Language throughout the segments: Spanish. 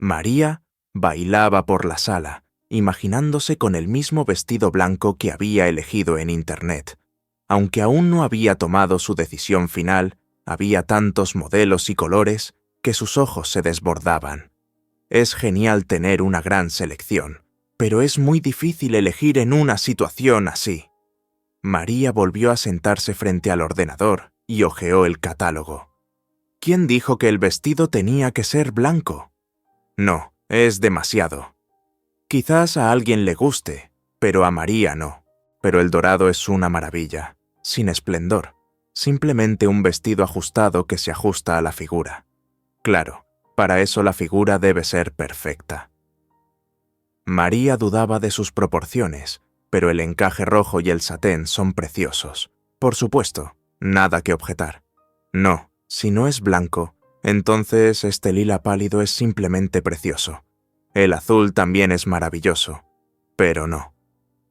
María bailaba por la sala, imaginándose con el mismo vestido blanco que había elegido en Internet. Aunque aún no había tomado su decisión final, había tantos modelos y colores que sus ojos se desbordaban. Es genial tener una gran selección, pero es muy difícil elegir en una situación así. María volvió a sentarse frente al ordenador y hojeó el catálogo. ¿Quién dijo que el vestido tenía que ser blanco? No, es demasiado. Quizás a alguien le guste, pero a María no. Pero el dorado es una maravilla, sin esplendor, simplemente un vestido ajustado que se ajusta a la figura. Claro, para eso la figura debe ser perfecta. María dudaba de sus proporciones, pero el encaje rojo y el satén son preciosos. Por supuesto, nada que objetar. No, si no es blanco, entonces este lila pálido es simplemente precioso. El azul también es maravilloso, pero no.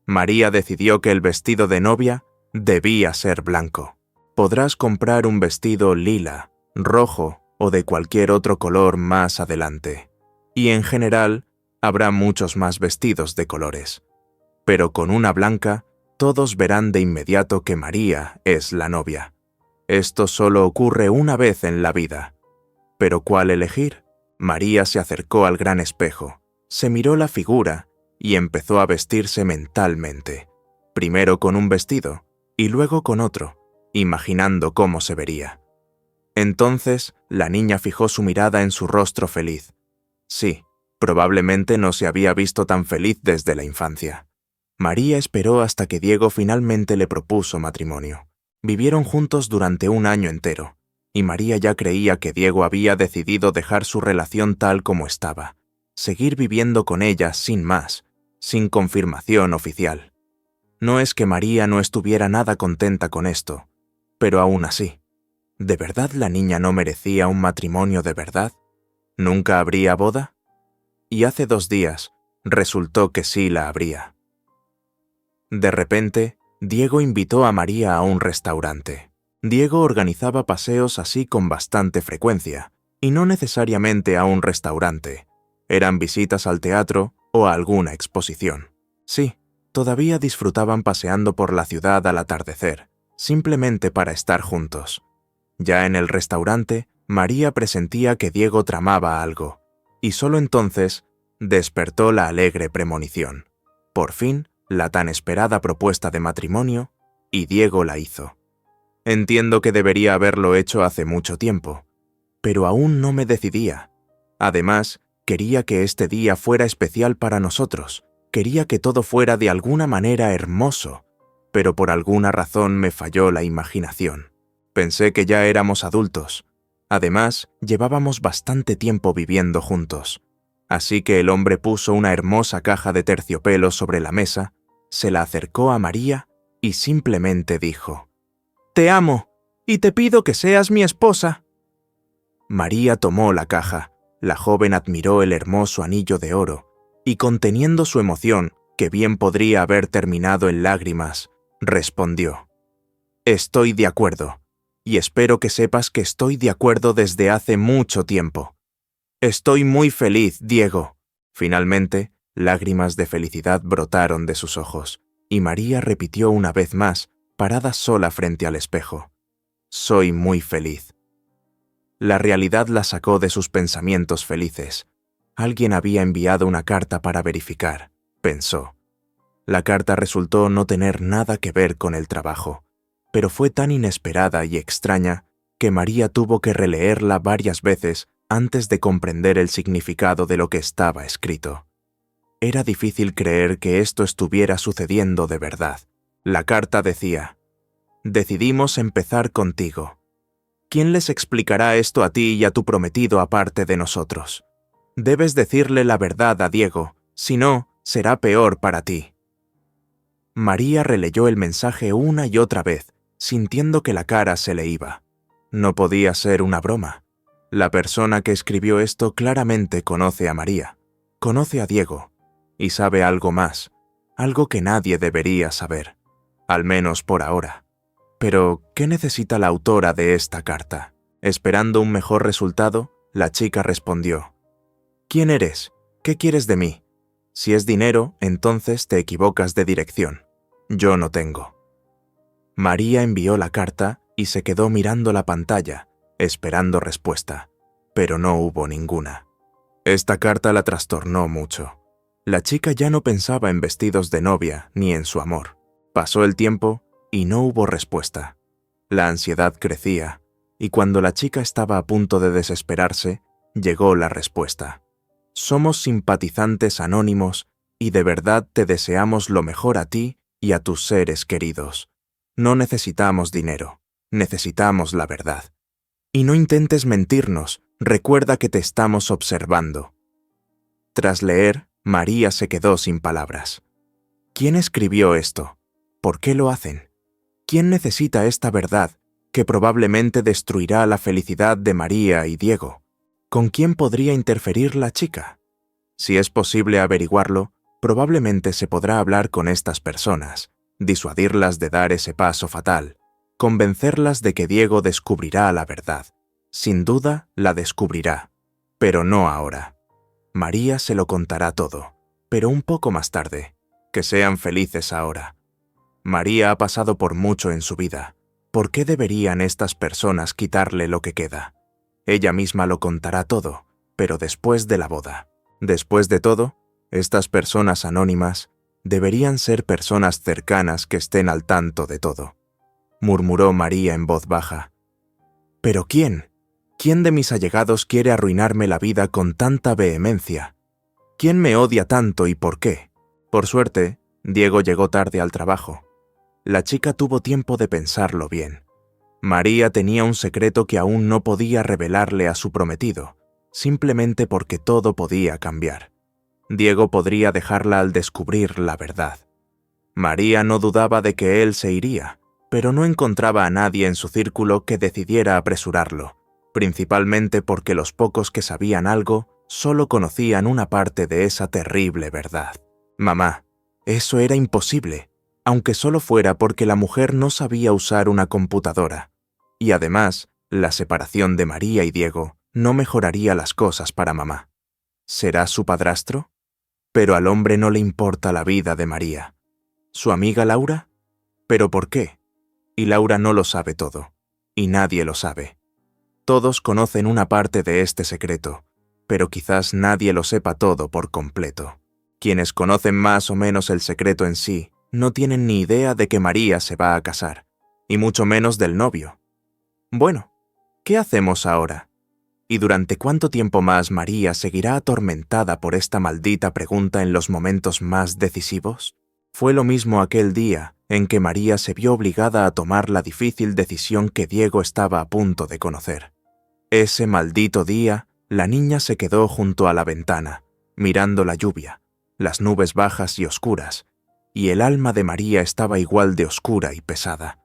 María decidió que el vestido de novia debía ser blanco. Podrás comprar un vestido lila, rojo o de cualquier otro color más adelante. Y en general, habrá muchos más vestidos de colores. Pero con una blanca, todos verán de inmediato que María es la novia. Esto solo ocurre una vez en la vida. ¿Pero cuál elegir? María se acercó al gran espejo, se miró la figura y empezó a vestirse mentalmente, primero con un vestido y luego con otro, imaginando cómo se vería. Entonces, la niña fijó su mirada en su rostro feliz. Sí, probablemente no se había visto tan feliz desde la infancia. María esperó hasta que Diego finalmente le propuso matrimonio. Vivieron juntos durante un año entero, y María ya creía que Diego había decidido dejar su relación tal como estaba, seguir viviendo con ella sin más, sin confirmación oficial. No es que María no estuviera nada contenta con esto, pero aún así, ¿de verdad la niña no merecía un matrimonio de verdad? ¿Nunca habría boda? Y hace 2 días resultó que sí la habría. De repente, Diego invitó a María a un restaurante. Diego organizaba paseos así con bastante frecuencia, y no necesariamente a un restaurante. Eran visitas al teatro o a alguna exposición. Sí, todavía disfrutaban paseando por la ciudad al atardecer, simplemente para estar juntos. Ya en el restaurante, María presentía que Diego tramaba algo, y solo entonces despertó la alegre premonición. Por fin, la tan esperada propuesta de matrimonio, y Diego la hizo. Entiendo que debería haberlo hecho hace mucho tiempo, pero aún no me decidía. Además, quería que este día fuera especial para nosotros, quería que todo fuera de alguna manera hermoso, pero por alguna razón me falló la imaginación. Pensé que ya éramos adultos. Además, llevábamos bastante tiempo viviendo juntos. Así que el hombre puso una hermosa caja de terciopelo sobre la mesa, se la acercó a María y simplemente dijo: «Te amo, y te pido que seas mi esposa». María tomó la caja, la joven admiró el hermoso anillo de oro, y conteniendo su emoción, que bien podría haber terminado en lágrimas, respondió: «Estoy de acuerdo, y espero que sepas que estoy de acuerdo desde hace mucho tiempo. Estoy muy feliz, Diego». Finalmente, lágrimas de felicidad brotaron de sus ojos, y María repitió una vez más, parada sola frente al espejo: «Soy muy feliz». La realidad la sacó de sus pensamientos felices. Alguien había enviado una carta para verificar, pensó. La carta resultó no tener nada que ver con el trabajo, pero fue tan inesperada y extraña que María tuvo que releerla varias veces antes de comprender el significado de lo que estaba escrito. Era difícil creer que esto estuviera sucediendo de verdad. La carta decía: «Decidimos empezar contigo. ¿Quién les explicará esto a ti y a tu prometido aparte de nosotros? Debes decirle la verdad a Diego, si no, será peor para ti». María releyó el mensaje una y otra vez, sintiendo que la cara se le iba. No podía ser una broma. La persona que escribió esto claramente conoce a María, conoce a Diego, y sabe algo más, algo que nadie debería saber, al menos por ahora. Pero, ¿qué necesita la autora de esta carta? Esperando un mejor resultado, la chica respondió: ¿Quién eres? ¿Qué quieres de mí? Si es dinero, entonces te equivocas de dirección. Yo no tengo. María envió la carta y se quedó mirando la pantalla, esperando respuesta, pero no hubo ninguna. Esta carta la trastornó mucho. La chica ya no pensaba en vestidos de novia ni en su amor. Pasó el tiempo y no hubo respuesta. La ansiedad crecía, y cuando la chica estaba a punto de desesperarse, llegó la respuesta. Somos simpatizantes anónimos y de verdad te deseamos lo mejor a ti y a tus seres queridos. No necesitamos dinero, necesitamos la verdad. Y no intentes mentirnos, recuerda que te estamos observando. Tras leer, María se quedó sin palabras. ¿Quién escribió esto? ¿Por qué lo hacen? ¿Quién necesita esta verdad que probablemente destruirá la felicidad de María y Diego? ¿Con quién podría interferir la chica? Si es posible averiguarlo, probablemente se podrá hablar con estas personas, disuadirlas de dar ese paso fatal, convencerlas de que Diego descubrirá la verdad. Sin duda, la descubrirá, pero no ahora. María se lo contará todo, pero un poco más tarde. Que sean felices ahora. María ha pasado por mucho en su vida. ¿Por qué deberían estas personas quitarle lo que queda? Ella misma lo contará todo, pero después de la boda. Después de todo, estas personas anónimas deberían ser personas cercanas que estén al tanto de todo. Murmuró María en voz baja. ¿Pero quién? ¿Quién de mis allegados quiere arruinarme la vida con tanta vehemencia? ¿Quién me odia tanto y por qué? Por suerte, Diego llegó tarde al trabajo. La chica tuvo tiempo de pensarlo bien. María tenía un secreto que aún no podía revelarle a su prometido, simplemente porque todo podía cambiar. Diego podría dejarla al descubrir la verdad. María no dudaba de que él se iría, pero no encontraba a nadie en su círculo que decidiera apresurarlo, principalmente porque los pocos que sabían algo solo conocían una parte de esa terrible verdad. Mamá, eso era imposible, aunque solo fuera porque la mujer no sabía usar una computadora. Y además, la separación de María y Diego no mejoraría las cosas para mamá. ¿Será su padrastro? Pero al hombre no le importa la vida de María. ¿Su amiga Laura? ¿Pero por qué? Y Laura no lo sabe todo, y nadie lo sabe. Todos conocen una parte de este secreto, pero quizás nadie lo sepa todo por completo. Quienes conocen más o menos el secreto en sí no tienen ni idea de que María se va a casar, y mucho menos del novio. Bueno, ¿qué hacemos ahora? ¿Y durante cuánto tiempo más María seguirá atormentada por esta maldita pregunta en los momentos más decisivos? Fue lo mismo aquel día en que María se vio obligada a tomar la difícil decisión que Diego estaba a punto de conocer. Ese maldito día, la niña se quedó junto a la ventana, mirando la lluvia, las nubes bajas y oscuras, y el alma de María estaba igual de oscura y pesada.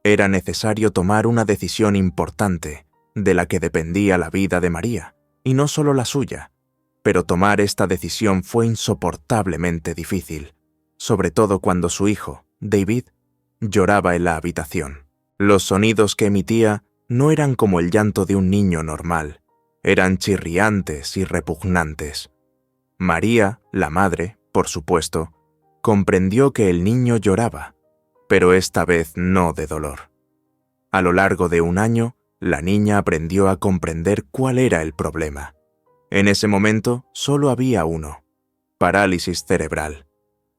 Era necesario tomar una decisión importante, de la que dependía la vida de María, y no solo la suya, pero tomar esta decisión fue insoportablemente difícil, sobre todo cuando su hijo, David, lloraba en la habitación. Los sonidos que emitía no eran como el llanto de un niño normal, eran chirriantes y repugnantes. María, la madre, por supuesto, comprendió que el niño lloraba, pero esta vez no de dolor. A lo largo de un año, la niña aprendió a comprender cuál era el problema. En ese momento solo había uno: parálisis cerebral.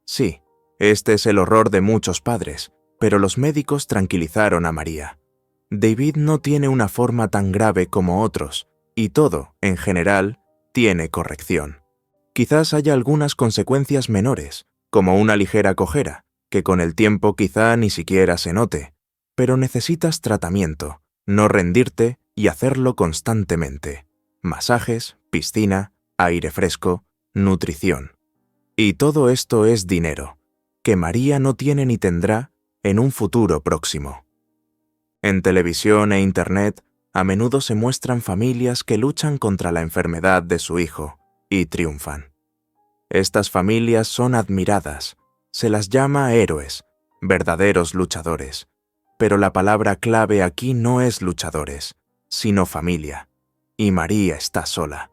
Sí, este es el horror de muchos padres, pero los médicos tranquilizaron a María. David no tiene una forma tan grave como otros, y todo, en general, tiene corrección. Quizás haya algunas consecuencias menores, como una ligera cojera, que con el tiempo quizá ni siquiera se note, pero necesitas tratamiento, no rendirte y hacerlo constantemente. Masajes, piscina, aire fresco, nutrición. Y todo esto es dinero, que María no tiene ni tendrá en un futuro próximo. En televisión e internet, a menudo se muestran familias que luchan contra la enfermedad de su hijo y triunfan. Estas familias son admiradas, se las llama héroes, verdaderos luchadores, pero la palabra clave aquí no es luchadores, sino familia, y María está sola.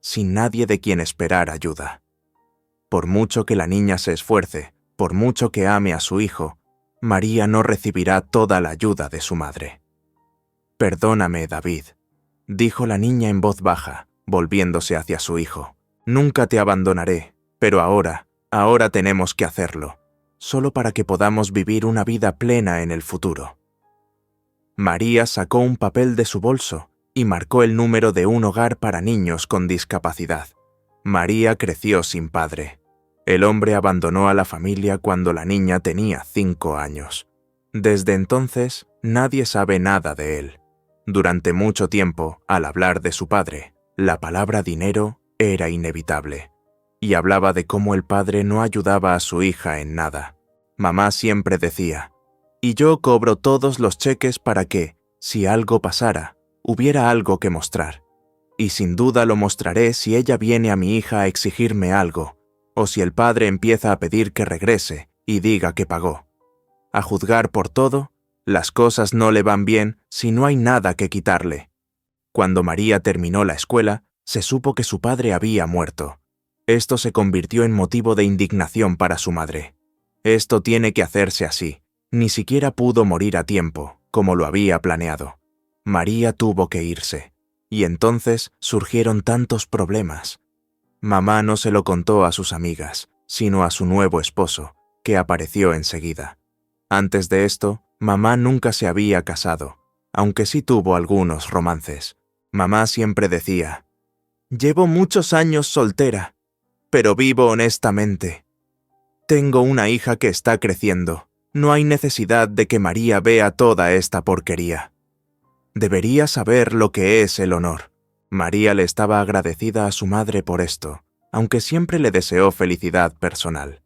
sin nadie de quien esperar ayuda. Por mucho que la niña se esfuerce, por mucho que ame a su hijo, María no recibirá toda la ayuda de su madre. «Perdóname, David», dijo la niña en voz baja, volviéndose hacia su hijo. «Nunca te abandonaré, pero ahora tenemos que hacerlo, solo para que podamos vivir una vida plena en el futuro». María sacó un papel de su bolso y marcó el número de un hogar para niños con discapacidad. María creció sin padre. El hombre abandonó a la familia cuando la niña tenía 5 años. Desde entonces, nadie sabe nada de él. Durante mucho tiempo, al hablar de su padre, la palabra dinero era inevitable. Y hablaba de cómo el padre no ayudaba a su hija en nada. Mamá siempre decía: «Y yo cobro todos los cheques para que, si algo pasara, hubiera algo que mostrar. Y sin duda lo mostraré si ella viene a mi hija a exigirme algo, o si el padre empieza a pedir que regrese y diga que pagó. A juzgar por todo, las cosas no le van bien si no hay nada que quitarle». Cuando María terminó la escuela, se supo que su padre había muerto. Esto se convirtió en motivo de indignación para su madre. Esto tiene que hacerse así. Ni siquiera pudo morir a tiempo, como lo había planeado. María tuvo que irse. Y entonces surgieron tantos problemas. Mamá no se lo contó a sus amigas, sino a su nuevo esposo, que apareció enseguida. Antes de esto, mamá nunca se había casado, aunque sí tuvo algunos romances. Mamá siempre decía: «Llevo muchos años soltera, pero vivo honestamente. Tengo una hija que está creciendo. No hay necesidad de que María vea toda esta porquería. Debería saber lo que es el honor». María le estaba agradecida a su madre por esto, aunque siempre le deseó felicidad personal.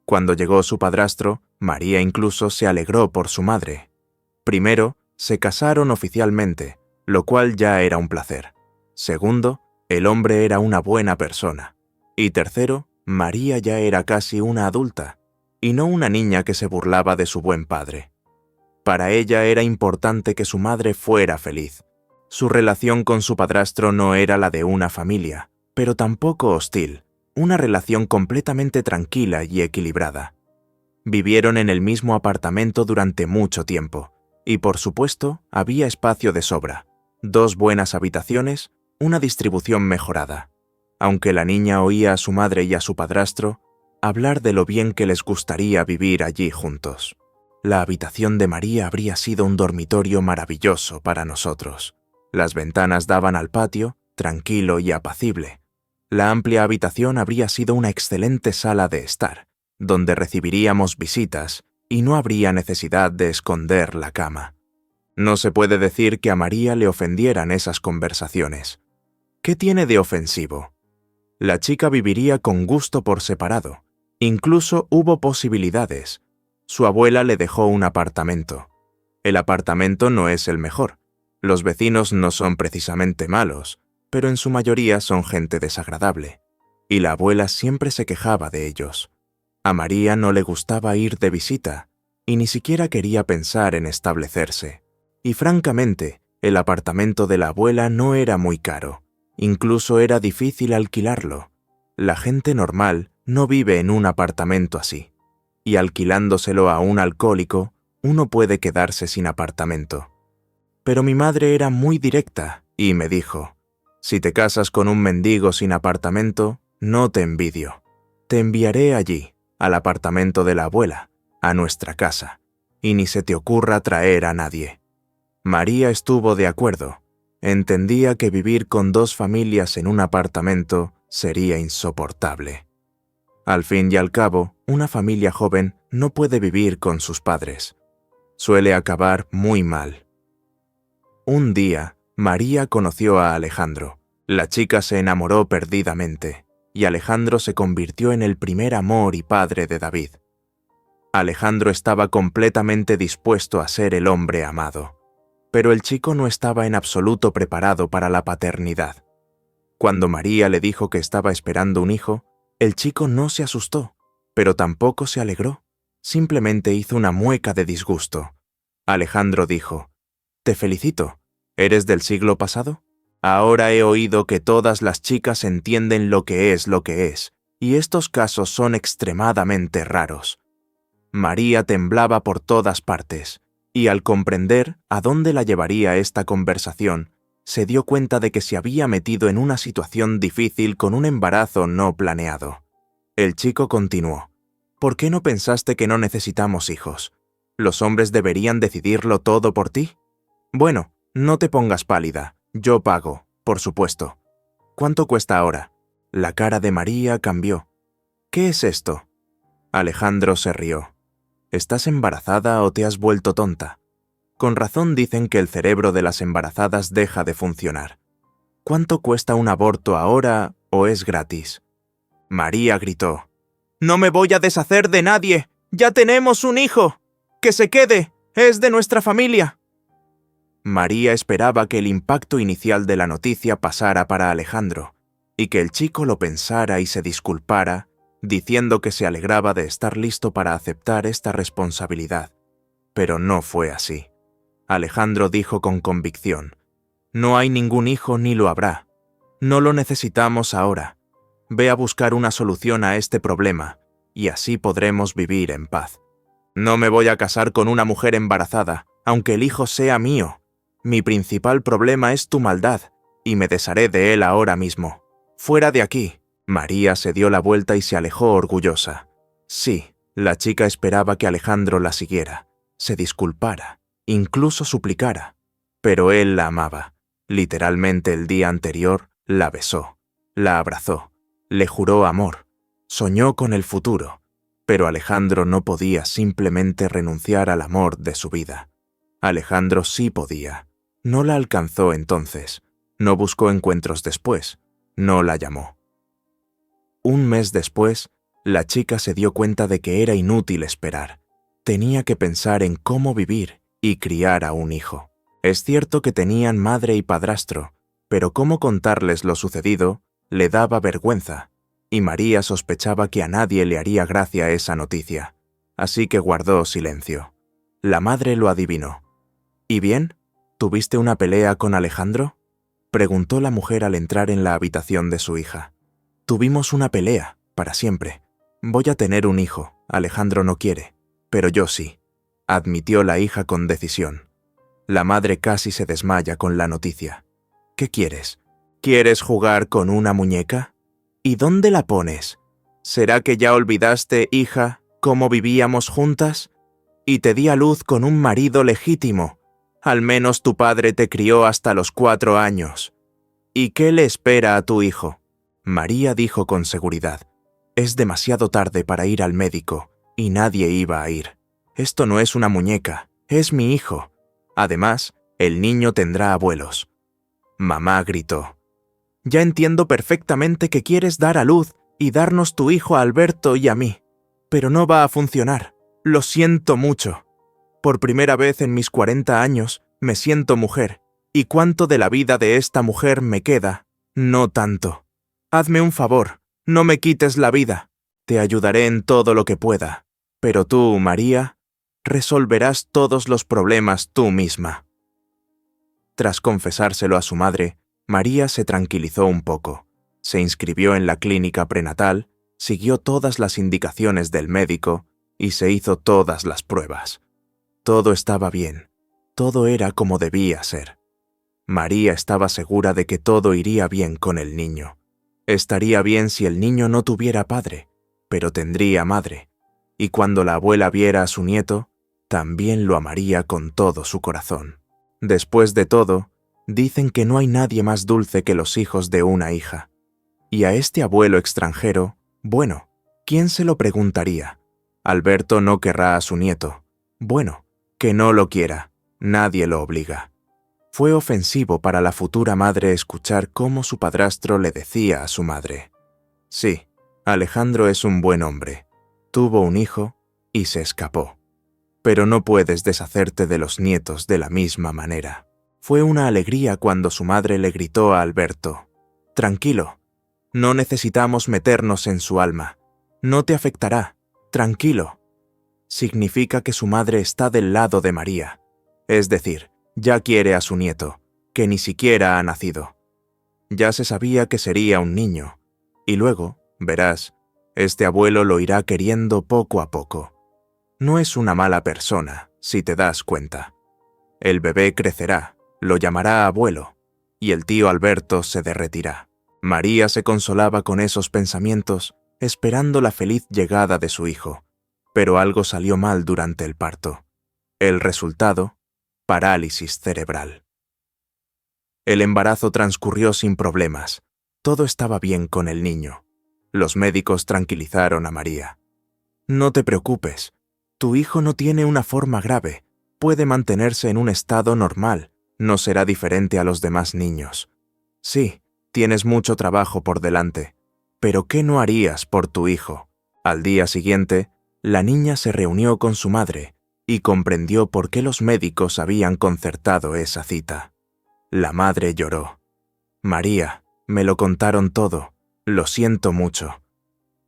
Cuando llegó su padrastro, María incluso se alegró por su madre. Primero, se casaron oficialmente, lo cual ya era un placer. Segundo, el hombre era una buena persona. Y tercero, María ya era casi una adulta, y no una niña que se burlaba de su buen padre. Para ella era importante que su madre fuera feliz. Su relación con su padrastro no era la de una familia, pero tampoco hostil, una relación completamente tranquila y equilibrada. Vivieron en el mismo apartamento durante mucho tiempo, y por supuesto había espacio de sobra, 2 buenas habitaciones, una distribución mejorada. Aunque la niña oía a su madre y a su padrastro hablar de lo bien que les gustaría vivir allí juntos. La habitación de María habría sido un dormitorio maravilloso para nosotros. Las ventanas daban al patio, tranquilo y apacible. La amplia habitación habría sido una excelente sala de estar, donde recibiríamos visitas y no habría necesidad de esconder la cama. No se puede decir que a María le ofendieran esas conversaciones. ¿Qué tiene de ofensivo? La chica viviría con gusto por separado. Incluso hubo posibilidades. Su abuela le dejó un apartamento. El apartamento no es el mejor. Los vecinos no son precisamente malos, pero en su mayoría son gente desagradable. Y la abuela siempre se quejaba de ellos. A María no le gustaba ir de visita, y ni siquiera quería pensar en establecerse. Y francamente, el apartamento de la abuela no era muy caro. Incluso era difícil alquilarlo. La gente normal no vive en un apartamento así. Y alquilándoselo a un alcohólico, uno puede quedarse sin apartamento. Pero mi madre era muy directa y me dijo: «Si te casas con un mendigo sin apartamento, no te envidio. Te enviaré allí, al apartamento de la abuela, a nuestra casa, y ni se te ocurra traer a nadie». María estuvo de acuerdo. Entendía que vivir con 2 familias en un apartamento sería insoportable. Al fin y al cabo, una familia joven no puede vivir con sus padres. Suele acabar muy mal. Un día, María conoció a Alejandro. La chica se enamoró perdidamente, y Alejandro se convirtió en el primer amor y padre de David. Alejandro estaba completamente dispuesto a ser el hombre amado, pero el chico no estaba en absoluto preparado para la paternidad. Cuando María le dijo que estaba esperando un hijo, el chico no se asustó, pero tampoco se alegró. Simplemente hizo una mueca de disgusto. Alejandro dijo: «Te felicito. ¿Eres del siglo pasado?». Ahora he oído que todas las chicas entienden lo que es, y estos casos son extremadamente raros. María temblaba por todas partes, y al comprender a dónde la llevaría esta conversación, se dio cuenta de que se había metido en una situación difícil con un embarazo no planeado. El chico continuó: ¿Por qué no pensaste que no necesitamos hijos? ¿Los hombres deberían decidirlo todo por ti? Bueno, no te pongas pálida. Yo pago, por supuesto. ¿Cuánto cuesta ahora? La cara de María cambió. ¿Qué es esto? Alejandro se rió. ¿Estás embarazada o te has vuelto tonta? Con razón dicen que el cerebro de las embarazadas deja de funcionar. ¿Cuánto cuesta un aborto ahora o es gratis? María gritó: «¡No me voy a deshacer de nadie! ¡Ya tenemos un hijo! ¡Que se quede! ¡Es de nuestra familia!». María esperaba que el impacto inicial de la noticia pasara para Alejandro, y que el chico lo pensara y se disculpara, diciendo que se alegraba de estar listo para aceptar esta responsabilidad. Pero no fue así. Alejandro dijo con convicción: «No hay ningún hijo ni lo habrá. No lo necesitamos ahora. Ve a buscar una solución a este problema, y así podremos vivir en paz. No me voy a casar con una mujer embarazada, aunque el hijo sea mío. Mi principal problema es tu maldad, y me desharé de él ahora mismo. ¡Fuera de aquí!». María se dio la vuelta y se alejó orgullosa. Sí, la chica esperaba que Alejandro la siguiera, se disculpara, incluso suplicara. Pero él la amaba. Literalmente el día anterior la besó, la abrazó, le juró amor, soñó con el futuro. Pero Alejandro no podía simplemente renunciar al amor de su vida. Alejandro sí podía. No la alcanzó entonces, no buscó encuentros después, no la llamó. Un mes después, la chica se dio cuenta de que era inútil esperar. Tenía que pensar en cómo vivir y criar a un hijo. Es cierto que tenían madre y padrastro, pero cómo contarles lo sucedido le daba vergüenza, y María sospechaba que a nadie le haría gracia esa noticia, así que guardó silencio. La madre lo adivinó. «¿Y bien? ¿Tuviste una pelea con Alejandro?», preguntó la mujer al entrar en la habitación de su hija. «Tuvimos una pelea, para siempre. Voy a tener un hijo, Alejandro no quiere, pero yo sí», admitió la hija con decisión. La madre casi se desmaya con la noticia. «¿Qué quieres? ¿Quieres jugar con una muñeca? ¿Y dónde la pones? ¿Será que ya olvidaste, hija, cómo vivíamos juntas? Y te di a luz con un marido legítimo. Al menos tu padre te crió hasta los 4 años. ¿Y qué le espera a tu hijo?». María dijo con seguridad: «Es demasiado tarde para ir al médico, y nadie iba a ir. Esto no es una muñeca, es mi hijo. Además, el niño tendrá abuelos». Mamá gritó: «Ya entiendo perfectamente que quieres dar a luz y darnos tu hijo a Alberto y a mí, pero no va a funcionar. Lo siento mucho. Por primera vez en mis 40 años me siento mujer, y cuánto de la vida de esta mujer me queda, no tanto. Hazme un favor, no me quites la vida. Te ayudaré en todo lo que pueda, pero tú, María, resolverás todos los problemas tú misma». Tras confesárselo a su madre, María se tranquilizó un poco. Se inscribió en la clínica prenatal, siguió todas las indicaciones del médico y se hizo todas las pruebas. Todo estaba bien, todo era como debía ser. María estaba segura de que todo iría bien con el niño. Estaría bien si el niño no tuviera padre, pero tendría madre, y cuando la abuela viera a su nieto, también lo amaría con todo su corazón. Después de todo, dicen que no hay nadie más dulce que los hijos de una hija. Y a este abuelo extranjero, bueno, ¿quién se lo preguntaría? Alberto no querrá a su nieto. Bueno, que no lo quiera, nadie lo obliga. Fue ofensivo para la futura madre escuchar cómo su padrastro le decía a su madre: «Sí, Alejandro es un buen hombre. Tuvo un hijo y se escapó. Pero no puedes deshacerte de los nietos de la misma manera». Fue una alegría cuando su madre le gritó a Alberto: «Tranquilo, no necesitamos meternos en su alma. No te afectará, tranquilo». Significa que su madre está del lado de María. Es decir, ya quiere a su nieto, que ni siquiera ha nacido. Ya se sabía que sería un niño, y luego, verás, este abuelo lo irá queriendo poco a poco. No es una mala persona, si te das cuenta. El bebé crecerá, lo llamará abuelo, y el tío Alberto se derretirá. María se consolaba con esos pensamientos, esperando la feliz llegada de su hijo, pero algo salió mal durante el parto. El resultado, parálisis cerebral. El embarazo transcurrió sin problemas. Todo estaba bien con el niño. Los médicos tranquilizaron a María. No te preocupes, tu hijo no tiene una forma grave, puede mantenerse en un estado normal, no será diferente a los demás niños. Sí, tienes mucho trabajo por delante, pero ¿qué no harías por tu hijo? Al día siguiente, la niña se reunió con su madre y comprendió por qué los médicos habían concertado esa cita. La madre lloró. María, me lo contaron todo, lo siento mucho.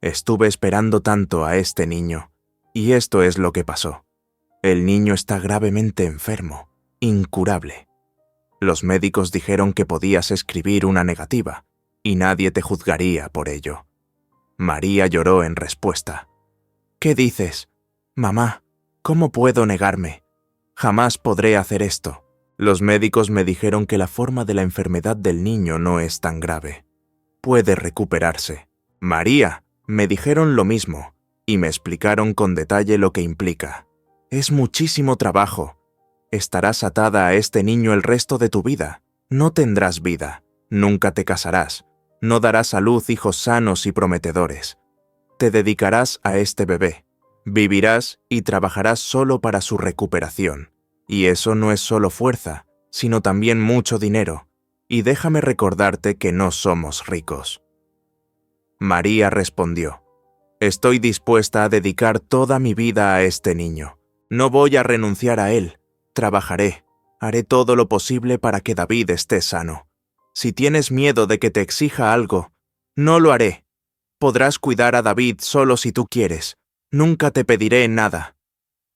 Estuve esperando tanto a este niño, y esto es lo que pasó. El niño está gravemente enfermo, incurable. Los médicos dijeron que podías escribir una negativa, y nadie te juzgaría por ello. María lloró en respuesta. ¿Qué dices? Mamá, ¿cómo puedo negarme? Jamás podré hacer esto. Los médicos me dijeron que la forma de la enfermedad del niño no es tan grave. Puede recuperarse. María, me dijeron lo mismo, y me explicaron con detalle lo que implica. Es muchísimo trabajo. Estarás atada a este niño el resto de tu vida. No tendrás vida. Nunca te casarás. No darás a luz hijos sanos y prometedores. Te dedicarás a este bebé. Vivirás y trabajarás solo para su recuperación. Y eso no es solo fuerza, sino también mucho dinero. Y déjame recordarte que no somos ricos. María respondió: Estoy dispuesta a dedicar toda mi vida a este niño. No voy a renunciar a él. Trabajaré. Haré todo lo posible para que David esté sano. Si tienes miedo de que te exija algo, no lo haré. Podrás cuidar a David solo si tú quieres. Nunca te pediré nada.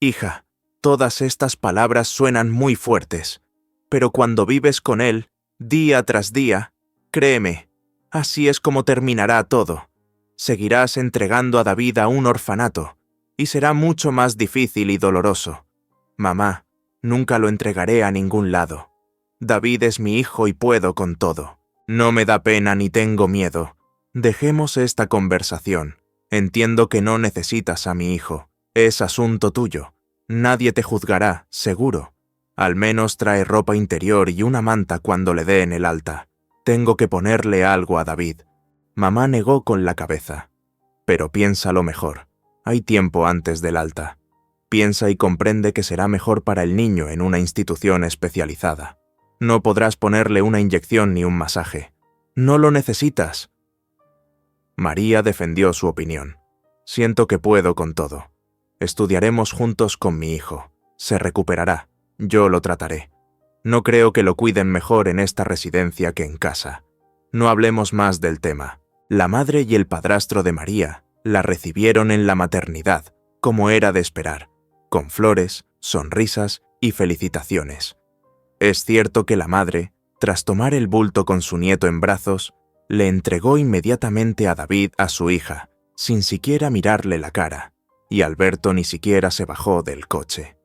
Hija, todas estas palabras suenan muy fuertes, pero cuando vives con él, día tras día, créeme, así es como terminará todo. Seguirás entregando a David a un orfanato, y será mucho más difícil y doloroso. Mamá, nunca lo entregaré a ningún lado. David es mi hijo y puedo con todo. No me da pena ni tengo miedo. Dejemos esta conversación. Entiendo que no necesitas a mi hijo. Es asunto tuyo. Nadie te juzgará, seguro. Al menos trae ropa interior y una manta cuando le den el alta. Tengo que ponerle algo a David. Mamá negó con la cabeza. Pero piénsalo mejor. Hay tiempo antes del alta. Piensa y comprende que será mejor para el niño en una institución especializada. No podrás ponerle una inyección ni un masaje. No lo necesitas. María defendió su opinión. Siento que puedo con todo. Estudiaremos juntos con mi hijo. Se recuperará. Yo lo trataré. No creo que lo cuiden mejor en esta residencia que en casa. No hablemos más del tema. La madre y el padrastro de María la recibieron en la maternidad, como era de esperar, con flores, sonrisas y felicitaciones. Es cierto que la madre, tras tomar el bulto con su nieto en brazos, le entregó inmediatamente a David a su hija, sin siquiera mirarle la cara, y Alberto ni siquiera se bajó del coche.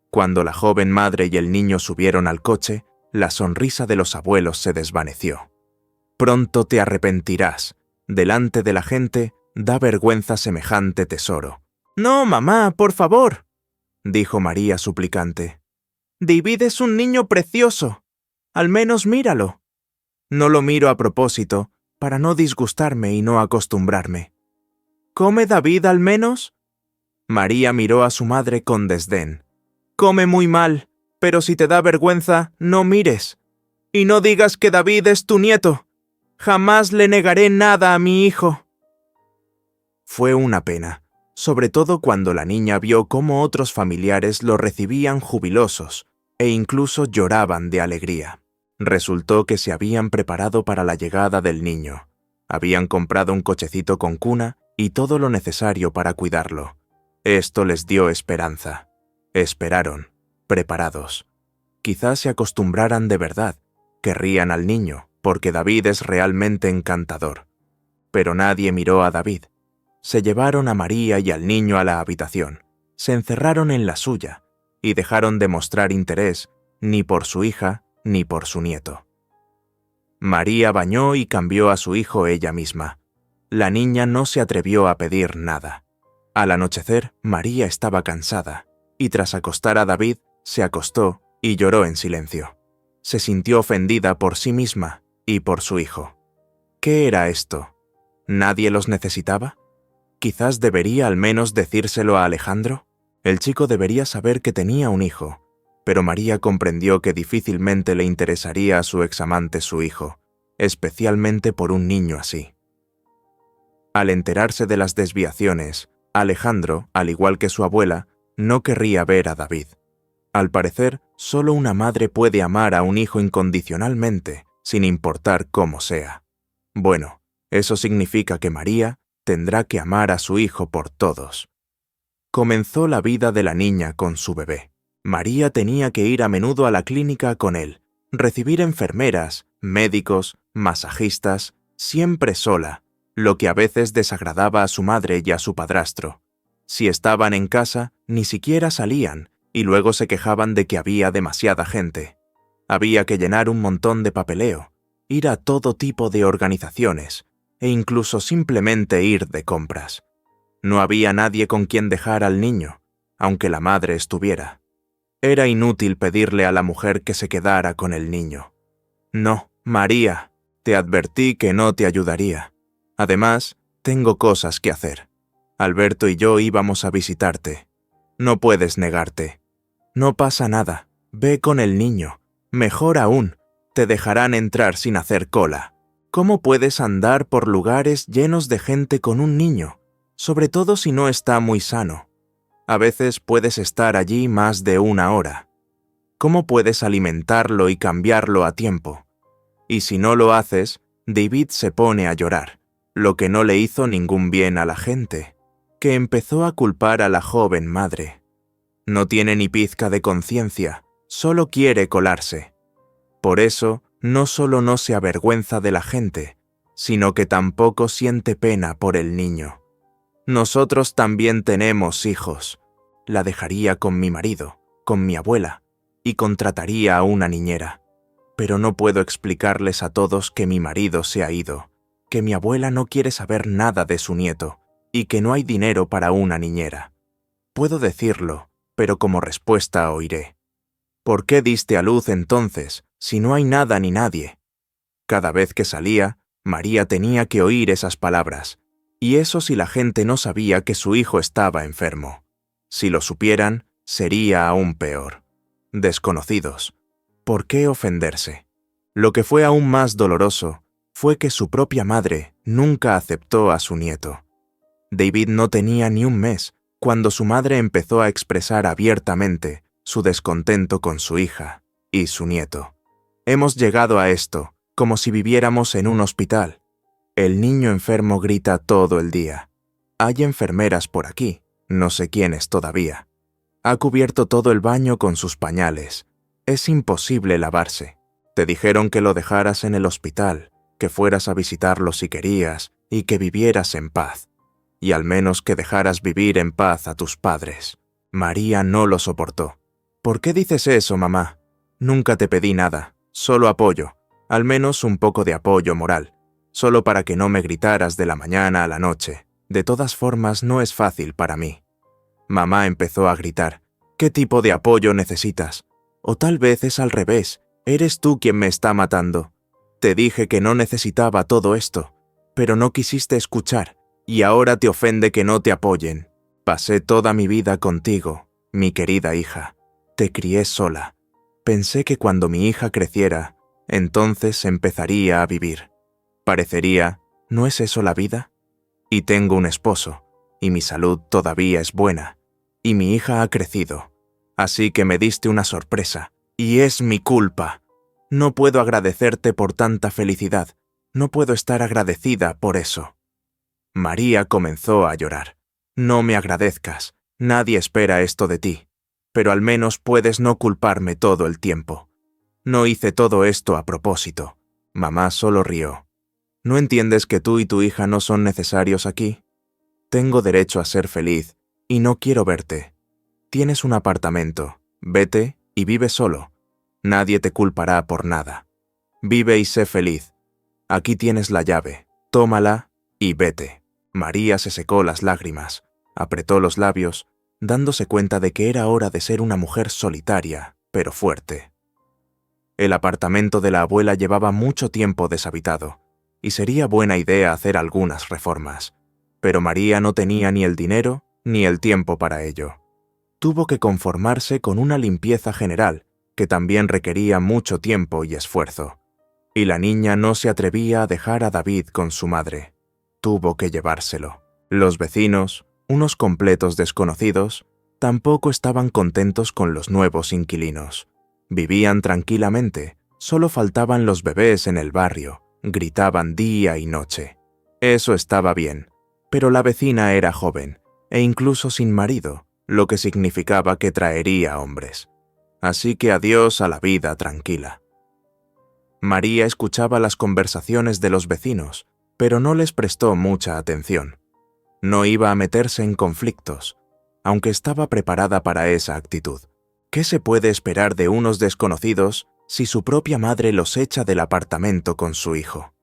Cuando la joven madre y el niño subieron al coche, la sonrisa de los abuelos se desvaneció. Pronto te arrepentirás. Delante de la gente da vergüenza semejante tesoro. «No, mamá, por favor», dijo María suplicante. «David es un niño precioso. Al menos míralo». «No lo miro a propósito, para no disgustarme y no acostumbrarme». «¿Come David al menos?» María miró a su madre con desdén. «Come muy mal, pero si te da vergüenza, no mires. Y no digas que David es tu nieto. Jamás le negaré nada a mi hijo». Fue una pena, sobre todo cuando la niña vio cómo otros familiares lo recibían jubilosos e incluso lloraban de alegría. Resultó que se habían preparado para la llegada del niño. Habían comprado un cochecito con cuna y todo lo necesario para cuidarlo. Esto les dio esperanza. Esperaron, preparados. Quizás se acostumbraran de verdad, querrían al niño, porque David es realmente encantador. Pero nadie miró a David. Se llevaron a María y al niño a la habitación, se encerraron en la suya y dejaron de mostrar interés ni por su hija ni por su nieto. María bañó y cambió a su hijo ella misma. La niña no se atrevió a pedir nada. Al anochecer, María estaba cansada, y tras acostar a David, se acostó y lloró en silencio. Se sintió ofendida por sí misma y por su hijo. ¿Qué era esto? ¿Nadie los necesitaba? Quizás debería al menos decírselo a Alejandro. El chico debería saber que tenía un hijo, pero María comprendió que difícilmente le interesaría a su examante su hijo, especialmente por un niño así. Al enterarse de las desviaciones, Alejandro, al igual que su abuela, no querría ver a David. Al parecer, solo una madre puede amar a un hijo incondicionalmente, sin importar cómo sea. Bueno, eso significa que María tendrá que amar a su hijo por todos. Comenzó la vida de la niña con su bebé. María tenía que ir a menudo a la clínica con él, recibir enfermeras, médicos, masajistas, siempre sola, lo que a veces desagradaba a su madre y a su padrastro. Si estaban en casa, ni siquiera salían, y luego se quejaban de que había demasiada gente. Había que llenar un montón de papeleo, ir a todo tipo de organizaciones, e incluso simplemente ir de compras. No había nadie con quien dejar al niño, aunque la madre estuviera. Era inútil pedirle a la mujer que se quedara con el niño. No, María, te advertí que no te ayudaría. Además, tengo cosas que hacer. Alberto y yo íbamos a visitarte. No puedes negarte. No pasa nada, ve con el niño. Mejor aún, te dejarán entrar sin hacer cola. ¿Cómo puedes andar por lugares llenos de gente con un niño, sobre todo si no está muy sano? A veces puedes estar allí más de una hora. ¿Cómo puedes alimentarlo y cambiarlo a tiempo? Y si no lo haces, David se pone a llorar, lo que no le hizo ningún bien a la gente, que empezó a culpar a la joven madre. No tiene ni pizca de conciencia, solo quiere colarse. Por eso, no solo no se avergüenza de la gente, sino que tampoco siente pena por el niño. Nosotros también tenemos hijos. La dejaría con mi marido, con mi abuela, y contrataría a una niñera. Pero no puedo explicarles a todos que mi marido se ha ido, que mi abuela no quiere saber nada de su nieto, y que no hay dinero para una niñera. Puedo decirlo, pero como respuesta oiré: ¿por qué diste a luz entonces, si no hay nada ni nadie? Cada vez que salía, María tenía que oír esas palabras, y eso si la gente no sabía que su hijo estaba enfermo. Si lo supieran, sería aún peor. Desconocidos. ¿Por qué ofenderse? Lo que fue aún más doloroso fue que su propia madre nunca aceptó a su nieto. David no tenía ni un mes cuando su madre empezó a expresar abiertamente su descontento con su hija y su nieto. Hemos llegado a esto como si viviéramos en un hospital. El niño enfermo grita todo el día. Hay enfermeras por aquí, no sé quiénes todavía. Ha cubierto todo el baño con sus pañales. Es imposible lavarse. Te dijeron que lo dejaras en el hospital, que fueras a visitarlo si querías y que vivieras en paz. Y al menos que dejaras vivir en paz a tus padres. María no lo soportó. ¿Por qué dices eso, mamá? Nunca te pedí nada, solo apoyo, al menos un poco de apoyo moral, solo para que no me gritaras de la mañana a la noche. De todas formas, no es fácil para mí. Mamá empezó a gritar. ¿Qué tipo de apoyo necesitas? O tal vez es al revés, eres tú quien me está matando. Te dije que no necesitaba todo esto, pero no quisiste escuchar, y ahora te ofende que no te apoyen. Pasé toda mi vida contigo, mi querida hija. Te crié sola. Pensé que cuando mi hija creciera, entonces empezaría a vivir. Parecería, ¿no es eso la vida? Y tengo un esposo, y mi salud todavía es buena, y mi hija ha crecido. Así que me diste una sorpresa, y es mi culpa. No puedo agradecerte por tanta felicidad, no puedo estar agradecida por eso. María comenzó a llorar. No me agradezcas, nadie espera esto de ti, pero al menos puedes no culparme todo el tiempo. No hice todo esto a propósito. Mamá solo rió. ¿No entiendes que tú y tu hija no son necesarios aquí? Tengo derecho a ser feliz y no quiero verte. Tienes un apartamento, vete y vive solo. Nadie te culpará por nada. Vive y sé feliz. Aquí tienes la llave, tómala y vete. María se secó las lágrimas, apretó los labios, dándose cuenta de que era hora de ser una mujer solitaria, pero fuerte. El apartamento de la abuela llevaba mucho tiempo deshabitado, y sería buena idea hacer algunas reformas, pero María no tenía ni el dinero ni el tiempo para ello. Tuvo que conformarse con una limpieza general, que también requería mucho tiempo y esfuerzo, y la niña no se atrevía a dejar a David con su madre. Tuvo que llevárselo. Los vecinos, unos completos desconocidos, tampoco estaban contentos con los nuevos inquilinos. Vivían tranquilamente, solo faltaban los bebés en el barrio, gritaban día y noche. Eso estaba bien, pero la vecina era joven, e incluso sin marido, lo que significaba que traería hombres. Así que adiós a la vida tranquila. María escuchaba las conversaciones de los vecinos, pero no les prestó mucha atención. No iba a meterse en conflictos, aunque estaba preparada para esa actitud. ¿Qué se puede esperar de unos desconocidos si su propia madre los echa del apartamento con su hijo?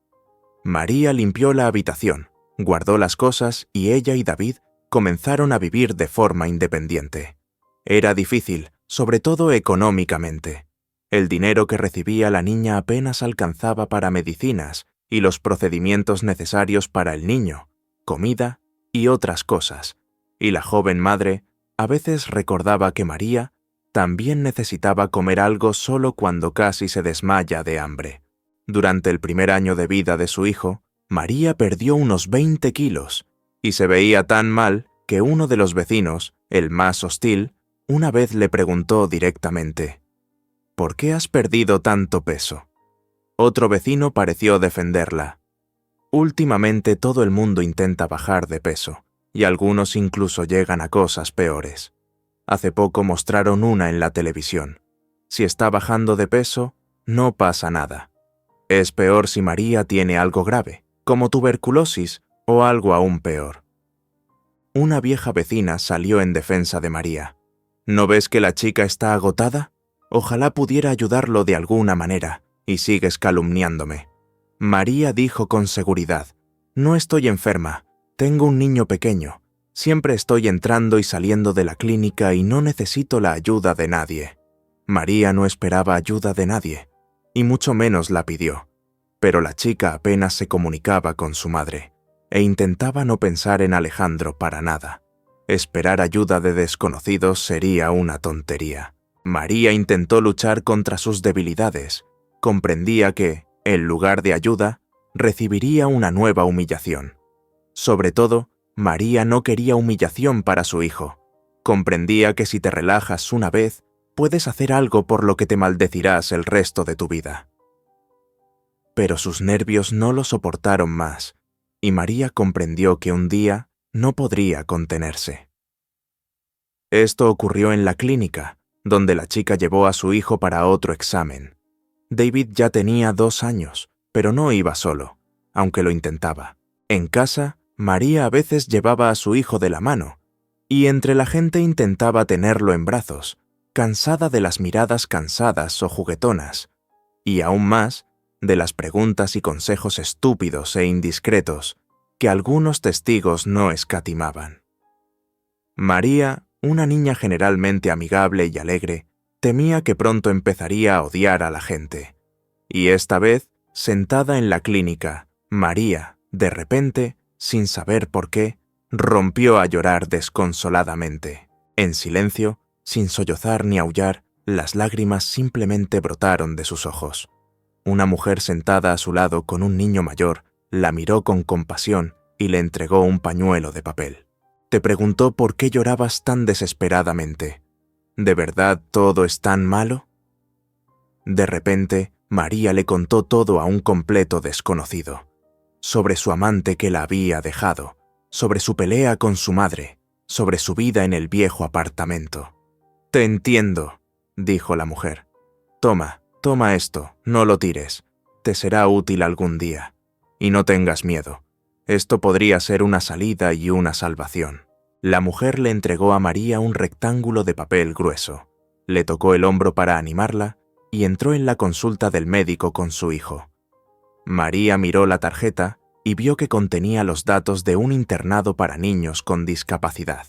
María limpió la habitación, guardó las cosas y ella y David comenzaron a vivir de forma independiente. Era difícil, sobre todo económicamente. El dinero que recibía la niña apenas alcanzaba para medicinas y los procedimientos necesarios para el niño, comida y otras cosas, y la joven madre a veces recordaba que María también necesitaba comer algo solo cuando casi se desmaya de hambre. Durante el primer año de vida de su hijo, María perdió unos 20 kilos y se veía tan mal que uno de los vecinos, el más hostil, una vez le preguntó directamente: ¿por qué has perdido tanto peso? Otro vecino pareció defenderla. Últimamente todo el mundo intenta bajar de peso, y algunos incluso llegan a cosas peores. Hace poco mostraron una en la televisión. Si está bajando de peso, no pasa nada. Es peor si María tiene algo grave, como tuberculosis o algo aún peor. Una vieja vecina salió en defensa de María. ¿No ves que la chica está agotada? Ojalá pudiera ayudarlo de alguna manera, y sigues calumniándome. María dijo con seguridad: no estoy enferma, tengo un niño pequeño, siempre estoy entrando y saliendo de la clínica y no necesito la ayuda de nadie. María no esperaba ayuda de nadie, y mucho menos la pidió, pero la chica apenas se comunicaba con su madre, e intentaba no pensar en Alejandro para nada. Esperar ayuda de desconocidos sería una tontería. María intentó luchar contra sus debilidades. Comprendía que, en lugar de ayuda, recibiría una nueva humillación. Sobre todo, María no quería humillación para su hijo. Comprendía que si te relajas una vez, puedes hacer algo por lo que te maldecirás el resto de tu vida. Pero sus nervios no lo soportaron más, y María comprendió que un día no podría contenerse. Esto ocurrió en la clínica, donde la chica llevó a su hijo para otro examen. David ya tenía 2 años, pero no iba solo, aunque lo intentaba. En casa, María a veces llevaba a su hijo de la mano, y entre la gente intentaba tenerlo en brazos, cansada de las miradas cansadas o juguetonas, y aún más de las preguntas y consejos estúpidos e indiscretos que algunos testigos no escatimaban. María, una niña generalmente amigable y alegre, temía que pronto empezaría a odiar a la gente. Y esta vez, sentada en la clínica, María, de repente, sin saber por qué, rompió a llorar desconsoladamente. En silencio, sin sollozar ni aullar, las lágrimas simplemente brotaron de sus ojos. Una mujer sentada a su lado con un niño mayor la miró con compasión y le entregó un pañuelo de papel. Te preguntó por qué llorabas tan desesperadamente. ¿De verdad todo es tan malo? De repente, María le contó todo a un completo desconocido. Sobre su amante que la había dejado, sobre su pelea con su madre, sobre su vida en el viejo apartamento. «Te entiendo», dijo la mujer. Toma esto, no lo tires. te será útil algún día. Y no tengas miedo. Esto podría ser una salida y una salvación. La mujer le entregó a María un rectángulo de papel grueso. Le tocó el hombro para animarla y entró en la consulta del médico con su hijo. María miró la tarjeta y vio que contenía los datos de un internado para niños con discapacidad.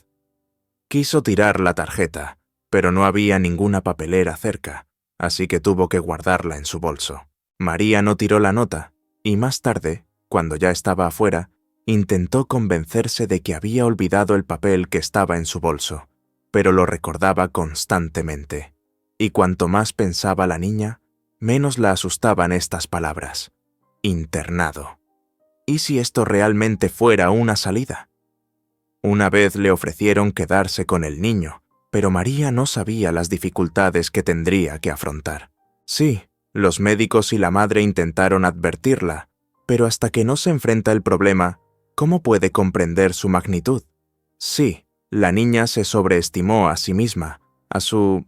Quiso tirar la tarjeta, pero no había ninguna papelera cerca, así que tuvo que guardarla en su bolso. María no tiró la nota y más tarde, cuando ya estaba afuera, intentó convencerse de que había olvidado el papel que estaba en su bolso, pero lo recordaba constantemente. Y cuanto más pensaba la niña, menos la asustaban estas palabras. Internado. ¿Y si esto realmente fuera una salida? Una vez le ofrecieron quedarse con el niño, pero María no sabía las dificultades que tendría que afrontar. Sí, los médicos y la madre intentaron advertirla, pero hasta que no se enfrenta el problema, ¿cómo puede comprender su magnitud? Sí, la niña se sobreestimó a sí misma, a su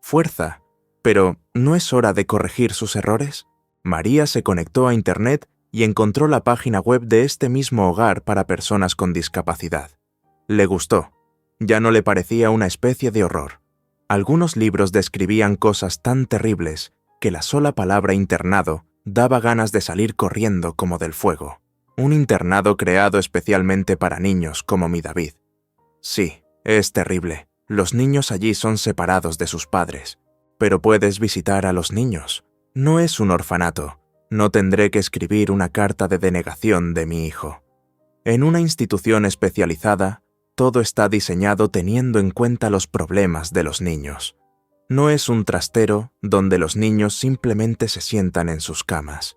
fuerza, pero ¿no es hora de corregir sus errores? María se conectó a Internet y encontró la página web de este mismo hogar para personas con discapacidad. Le gustó. Ya no le parecía una especie de horror. Algunos libros describían cosas tan terribles que la sola palabra internado daba ganas de salir corriendo como del fuego. Un internado creado especialmente para niños como mi David. Sí, es terrible. Los niños allí son separados de sus padres. Pero puedes visitar a los niños. No es un orfanato. No tendré que escribir una carta de denegación de mi hijo. En una institución especializada, todo está diseñado teniendo en cuenta los problemas de los niños. No es un trastero donde los niños simplemente se sientan en sus camas.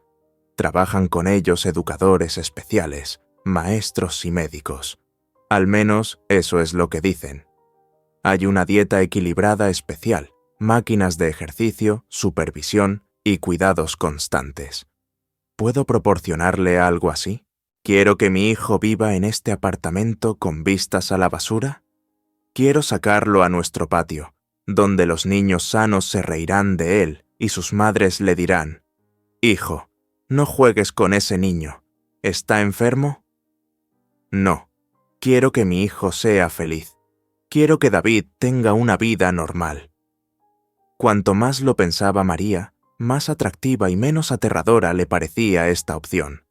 Trabajan con ellos educadores especiales, maestros y médicos. Al menos eso es lo que dicen. Hay una dieta equilibrada especial, máquinas de ejercicio, supervisión y cuidados constantes. ¿Puedo proporcionarle algo así? ¿Quiero que mi hijo viva en este apartamento con vistas a la basura? Quiero sacarlo a nuestro patio, donde los niños sanos se reirán de él y sus madres le dirán: «Hijo, no juegues con ese niño. ¿Está enfermo?» No, quiero que mi hijo sea feliz. Quiero que David tenga una vida normal. Cuanto más lo pensaba María, más atractiva y menos aterradora le parecía esta opción.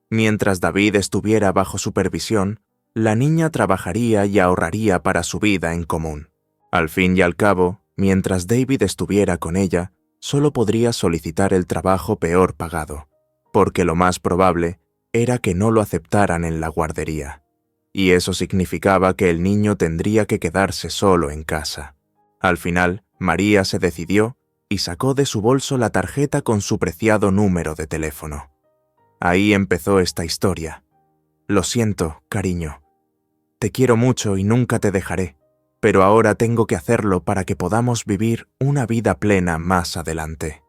Mientras David estuviera bajo supervisión, la niña trabajaría y ahorraría para su vida en común. Al fin y al cabo, mientras David estuviera con ella, solo podría solicitar el trabajo peor pagado, porque lo más probable era que no lo aceptaran en la guardería. Y eso significaba que el niño tendría que quedarse solo en casa. Al final, María se decidió y sacó de su bolso la tarjeta con su preciado número de teléfono. Ahí empezó esta historia. Lo siento, cariño. Te quiero mucho y nunca te dejaré, pero ahora tengo que hacerlo para que podamos vivir una vida plena más adelante.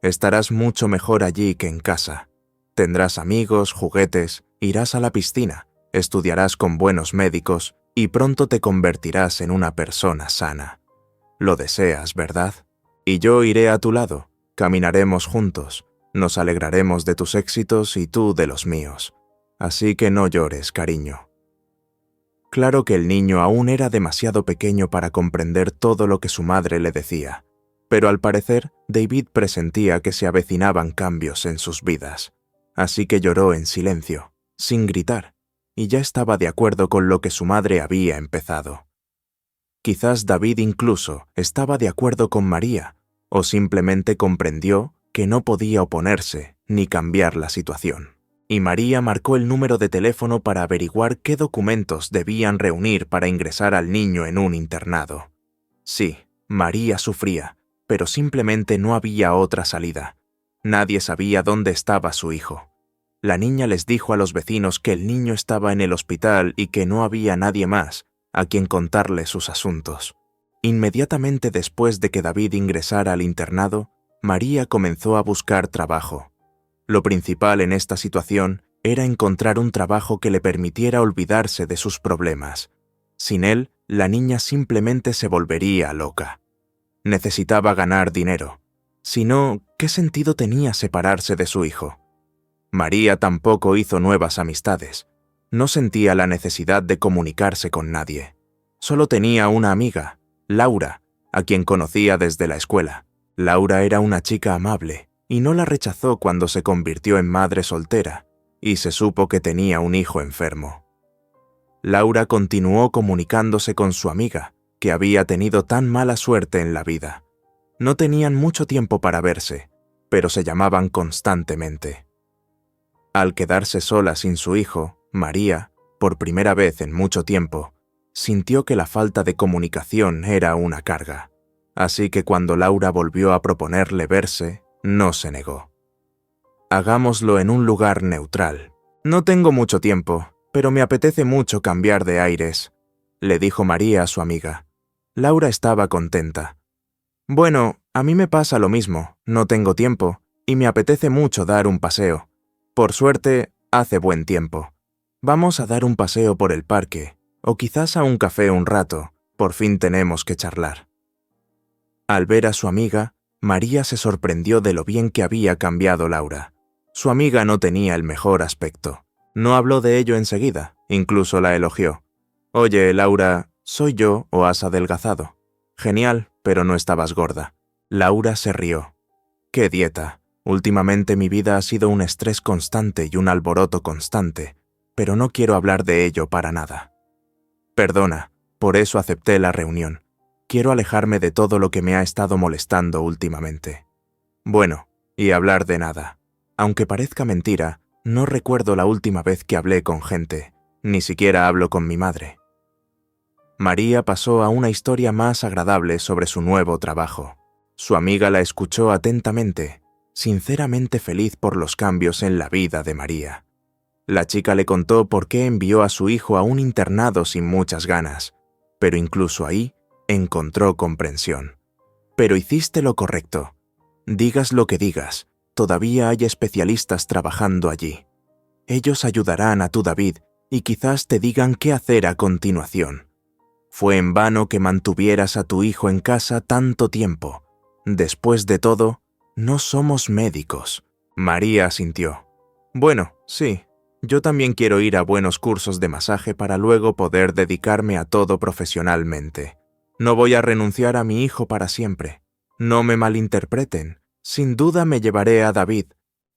Estarás mucho mejor allí que en casa. Tendrás amigos, juguetes, irás a la piscina, estudiarás con buenos médicos y pronto te convertirás en una persona sana. Lo deseas, ¿verdad? Y yo iré a tu lado, caminaremos juntos. Nos alegraremos de tus éxitos y tú de los míos. Así que no llores, cariño. Claro que el niño aún era demasiado pequeño para comprender todo lo que su madre le decía, pero al parecer David presentía que se avecinaban cambios en sus vidas. Así que lloró en silencio, sin gritar, y ya estaba de acuerdo con lo que su madre había empezado. Quizás David incluso estaba de acuerdo con María, o simplemente comprendió que no podía oponerse ni cambiar la situación. Y María marcó el número de teléfono para averiguar qué documentos debían reunir para ingresar al niño en un internado. Sí, María sufría, pero simplemente no había otra salida. Nadie sabía dónde estaba su hijo. La niña les dijo a los vecinos que el niño estaba en el hospital y que no había nadie más a quien contarle sus asuntos. Inmediatamente después de que David ingresara al internado, María comenzó a buscar trabajo. Lo principal en esta situación era encontrar un trabajo que le permitiera olvidarse de sus problemas. Sin él, la niña simplemente se volvería loca. Necesitaba ganar dinero. Si no, ¿Qué sentido tenía separarse de su hijo? María tampoco hizo nuevas amistades. No sentía la necesidad de comunicarse con nadie. Solo tenía una amiga, Laura, a quien conocía desde la escuela. Laura era una chica amable y no la rechazó cuando se convirtió en madre soltera y se supo que tenía un hijo enfermo. Laura continuó comunicándose con su amiga, que había tenido tan mala suerte en la vida. No tenían mucho tiempo para verse, pero se llamaban constantemente. Al quedarse sola sin su hijo, María, por primera vez en mucho tiempo, sintió que la falta de comunicación era una carga. Así que cuando Laura volvió a proponerle verse, no se negó. Hagámoslo en un lugar neutral. No tengo mucho tiempo, pero me apetece mucho cambiar de aires, le dijo María a su amiga. Laura estaba contenta. Bueno, a mí me pasa lo mismo, no tengo tiempo, y me apetece mucho dar un paseo. Por suerte, hace buen tiempo. Vamos a dar un paseo por el parque, o quizás a un café un rato, por fin tenemos que charlar. Al ver a su amiga, María se sorprendió de lo bien que había cambiado Laura. Su amiga no tenía el mejor aspecto. No habló de ello enseguida, incluso la elogió. Oye, Laura, ¿soy yo o has adelgazado? Genial, pero no estabas gorda. Laura se rió. ¿Qué dieta? Últimamente mi vida ha sido un estrés constante y un alboroto constante, pero no quiero hablar de ello para nada. Perdona, por eso acepté la reunión. Quiero alejarme de todo lo que me ha estado molestando últimamente. Bueno, y hablar de nada. Aunque parezca mentira, no recuerdo la última vez que hablé con gente, ni siquiera hablo con mi madre. María pasó a una historia más agradable sobre su nuevo trabajo. Su amiga la escuchó atentamente, sinceramente feliz por los cambios en la vida de María. La chica le contó por qué envió a su hijo a un internado sin muchas ganas, pero incluso ahí encontró comprensión. Pero hiciste lo correcto. Digas lo que digas, todavía hay especialistas trabajando allí. Ellos ayudarán a tu David y quizás te digan qué hacer a continuación. Fue en vano que mantuvieras a tu hijo en casa tanto tiempo. Después de todo, no somos médicos. María asintió. Bueno, sí, yo también quiero ir a buenos cursos de masaje para luego poder dedicarme a todo profesionalmente. No voy a renunciar a mi hijo para siempre. No me malinterpreten. Sin duda me llevaré a David.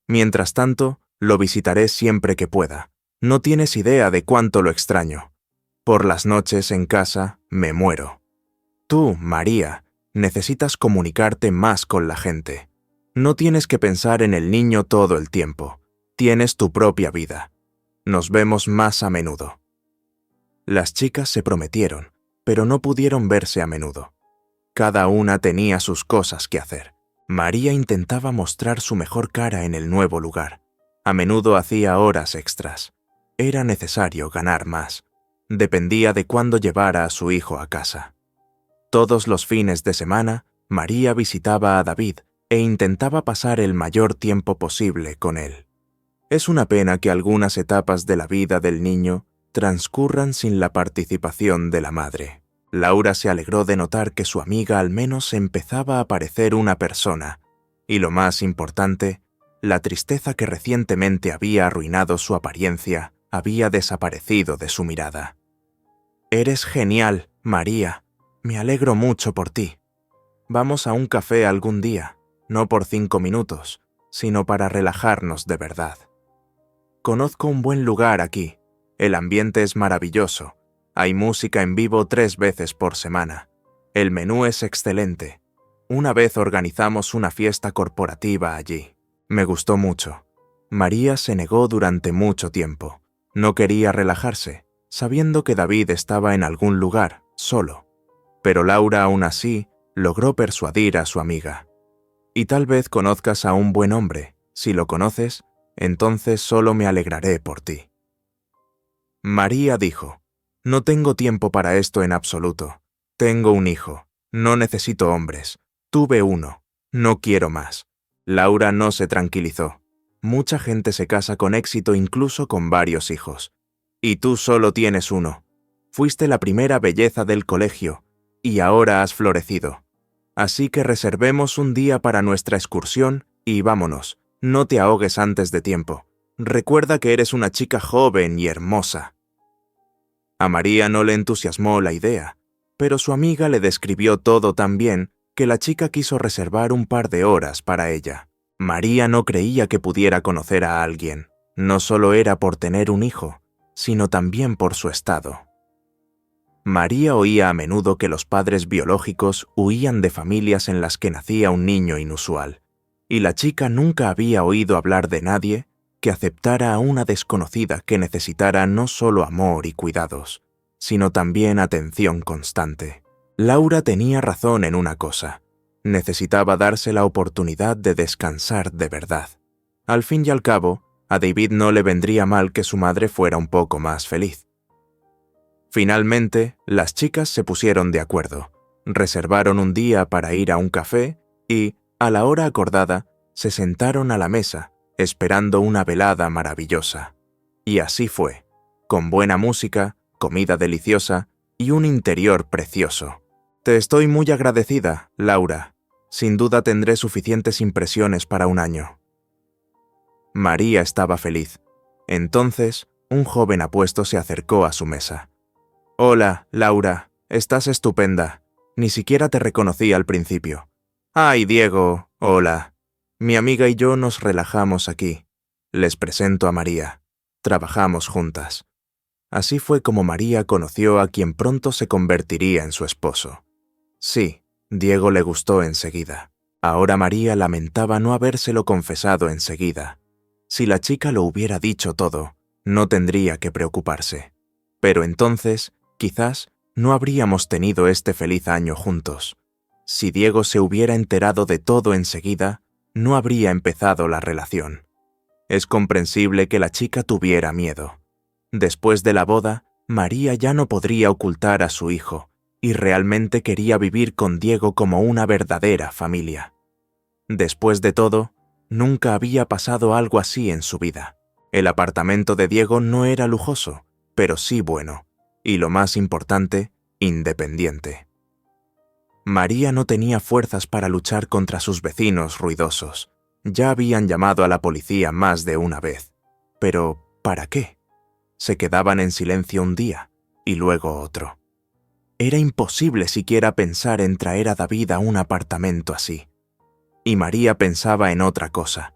Mientras tanto, lo visitaré siempre que pueda. No tienes idea de cuánto lo extraño. Por las noches en casa me muero. Tú, María, necesitas comunicarte más con la gente. No tienes que pensar en el niño todo el tiempo. Tienes tu propia vida. Nos vemos más a menudo. Las chicas se prometieron, pero no pudieron verse a menudo. Cada una tenía sus cosas que hacer. María intentaba mostrar su mejor cara en el nuevo lugar. A menudo hacía horas extras. Era necesario ganar más. Dependía de cuándo llevara a su hijo a casa. Todos los fines de semana, María visitaba a David e intentaba pasar el mayor tiempo posible con él. Es una pena que algunas etapas de la vida del niño transcurran sin la participación de la madre. Laura se alegró de notar que su amiga al menos empezaba a parecer una persona, y lo más importante, la tristeza que recientemente había arruinado su apariencia había desaparecido de su mirada. Eres genial, María. Me alegro mucho por ti. Vamos a un café algún día, no por 5 minutos, sino para relajarnos de verdad. Conozco un buen lugar aquí. El ambiente es maravilloso. Hay música en vivo 3 veces por semana. El menú es excelente. Una vez organizamos una fiesta corporativa allí. Me gustó mucho. María se negó durante mucho tiempo. No quería relajarse, sabiendo que David estaba en algún lugar, solo. Pero Laura aún así logró persuadir a su amiga. Y tal vez conozcas a un buen hombre. Si lo conoces, entonces solo me alegraré por ti. María dijo, no tengo tiempo para esto en absoluto. Tengo un hijo. No necesito hombres. Tuve uno. No quiero más. Laura no se tranquilizó. Mucha gente se casa con éxito incluso con varios hijos. Y tú solo tienes uno. Fuiste la primera belleza del colegio, y ahora has florecido. Así que reservemos un día para nuestra excursión Y vámonos, no te ahogues antes de tiempo. Recuerda que eres una chica joven y hermosa. A María no le entusiasmó la idea, pero su amiga le describió todo tan bien que la chica quiso reservar un par de horas para ella. María no creía que pudiera conocer a alguien. No solo era por tener un hijo, sino también por su estado. María oía a menudo que los padres biológicos huían de familias en las que nacía un niño inusual, y la chica nunca había oído hablar de nadie que aceptara a una desconocida que necesitara no solo amor y cuidados, sino también atención constante. Laura tenía razón en una cosa: necesitaba darse la oportunidad de descansar de verdad. Al fin y al cabo, a David no le vendría mal que su madre fuera un poco más feliz. Finalmente, las chicas se pusieron de acuerdo, reservaron un día para ir a un café y, a la hora acordada, se sentaron a la mesa, esperando una velada maravillosa. Y así fue, con buena música, comida deliciosa y un interior precioso. Te estoy muy agradecida, Laura. Sin duda tendré suficientes impresiones para un año. María estaba feliz. Entonces, un joven apuesto se acercó a su mesa. Hola, Laura, estás estupenda. Ni siquiera te reconocí al principio. Ay, Diego, hola. Mi amiga y yo nos relajamos aquí. Les presento a María. Trabajamos juntas. Así fue como María conoció a quien pronto se convertiría en su esposo. Sí, Diego le gustó enseguida. Ahora María lamentaba no habérselo confesado enseguida. Si la chica lo hubiera dicho todo, no tendría que preocuparse. Pero entonces, quizás, no habríamos tenido este feliz año juntos. Si Diego se hubiera enterado de todo enseguida, no habría empezado la relación. Es comprensible que la chica tuviera miedo. Después de la boda, María ya no podría ocultar a su hijo, y realmente quería vivir con Diego como una verdadera familia. Después de todo, nunca había pasado algo así en su vida. El apartamento de Diego no era lujoso, pero sí bueno, y lo más importante, independiente. María no tenía fuerzas para luchar contra sus vecinos ruidosos. Ya habían llamado a la policía más de una vez. Pero, ¿para qué? Se quedaban en silencio un día, y luego otro. Era imposible siquiera pensar en traer a David a un apartamento así. Y María pensaba en otra cosa.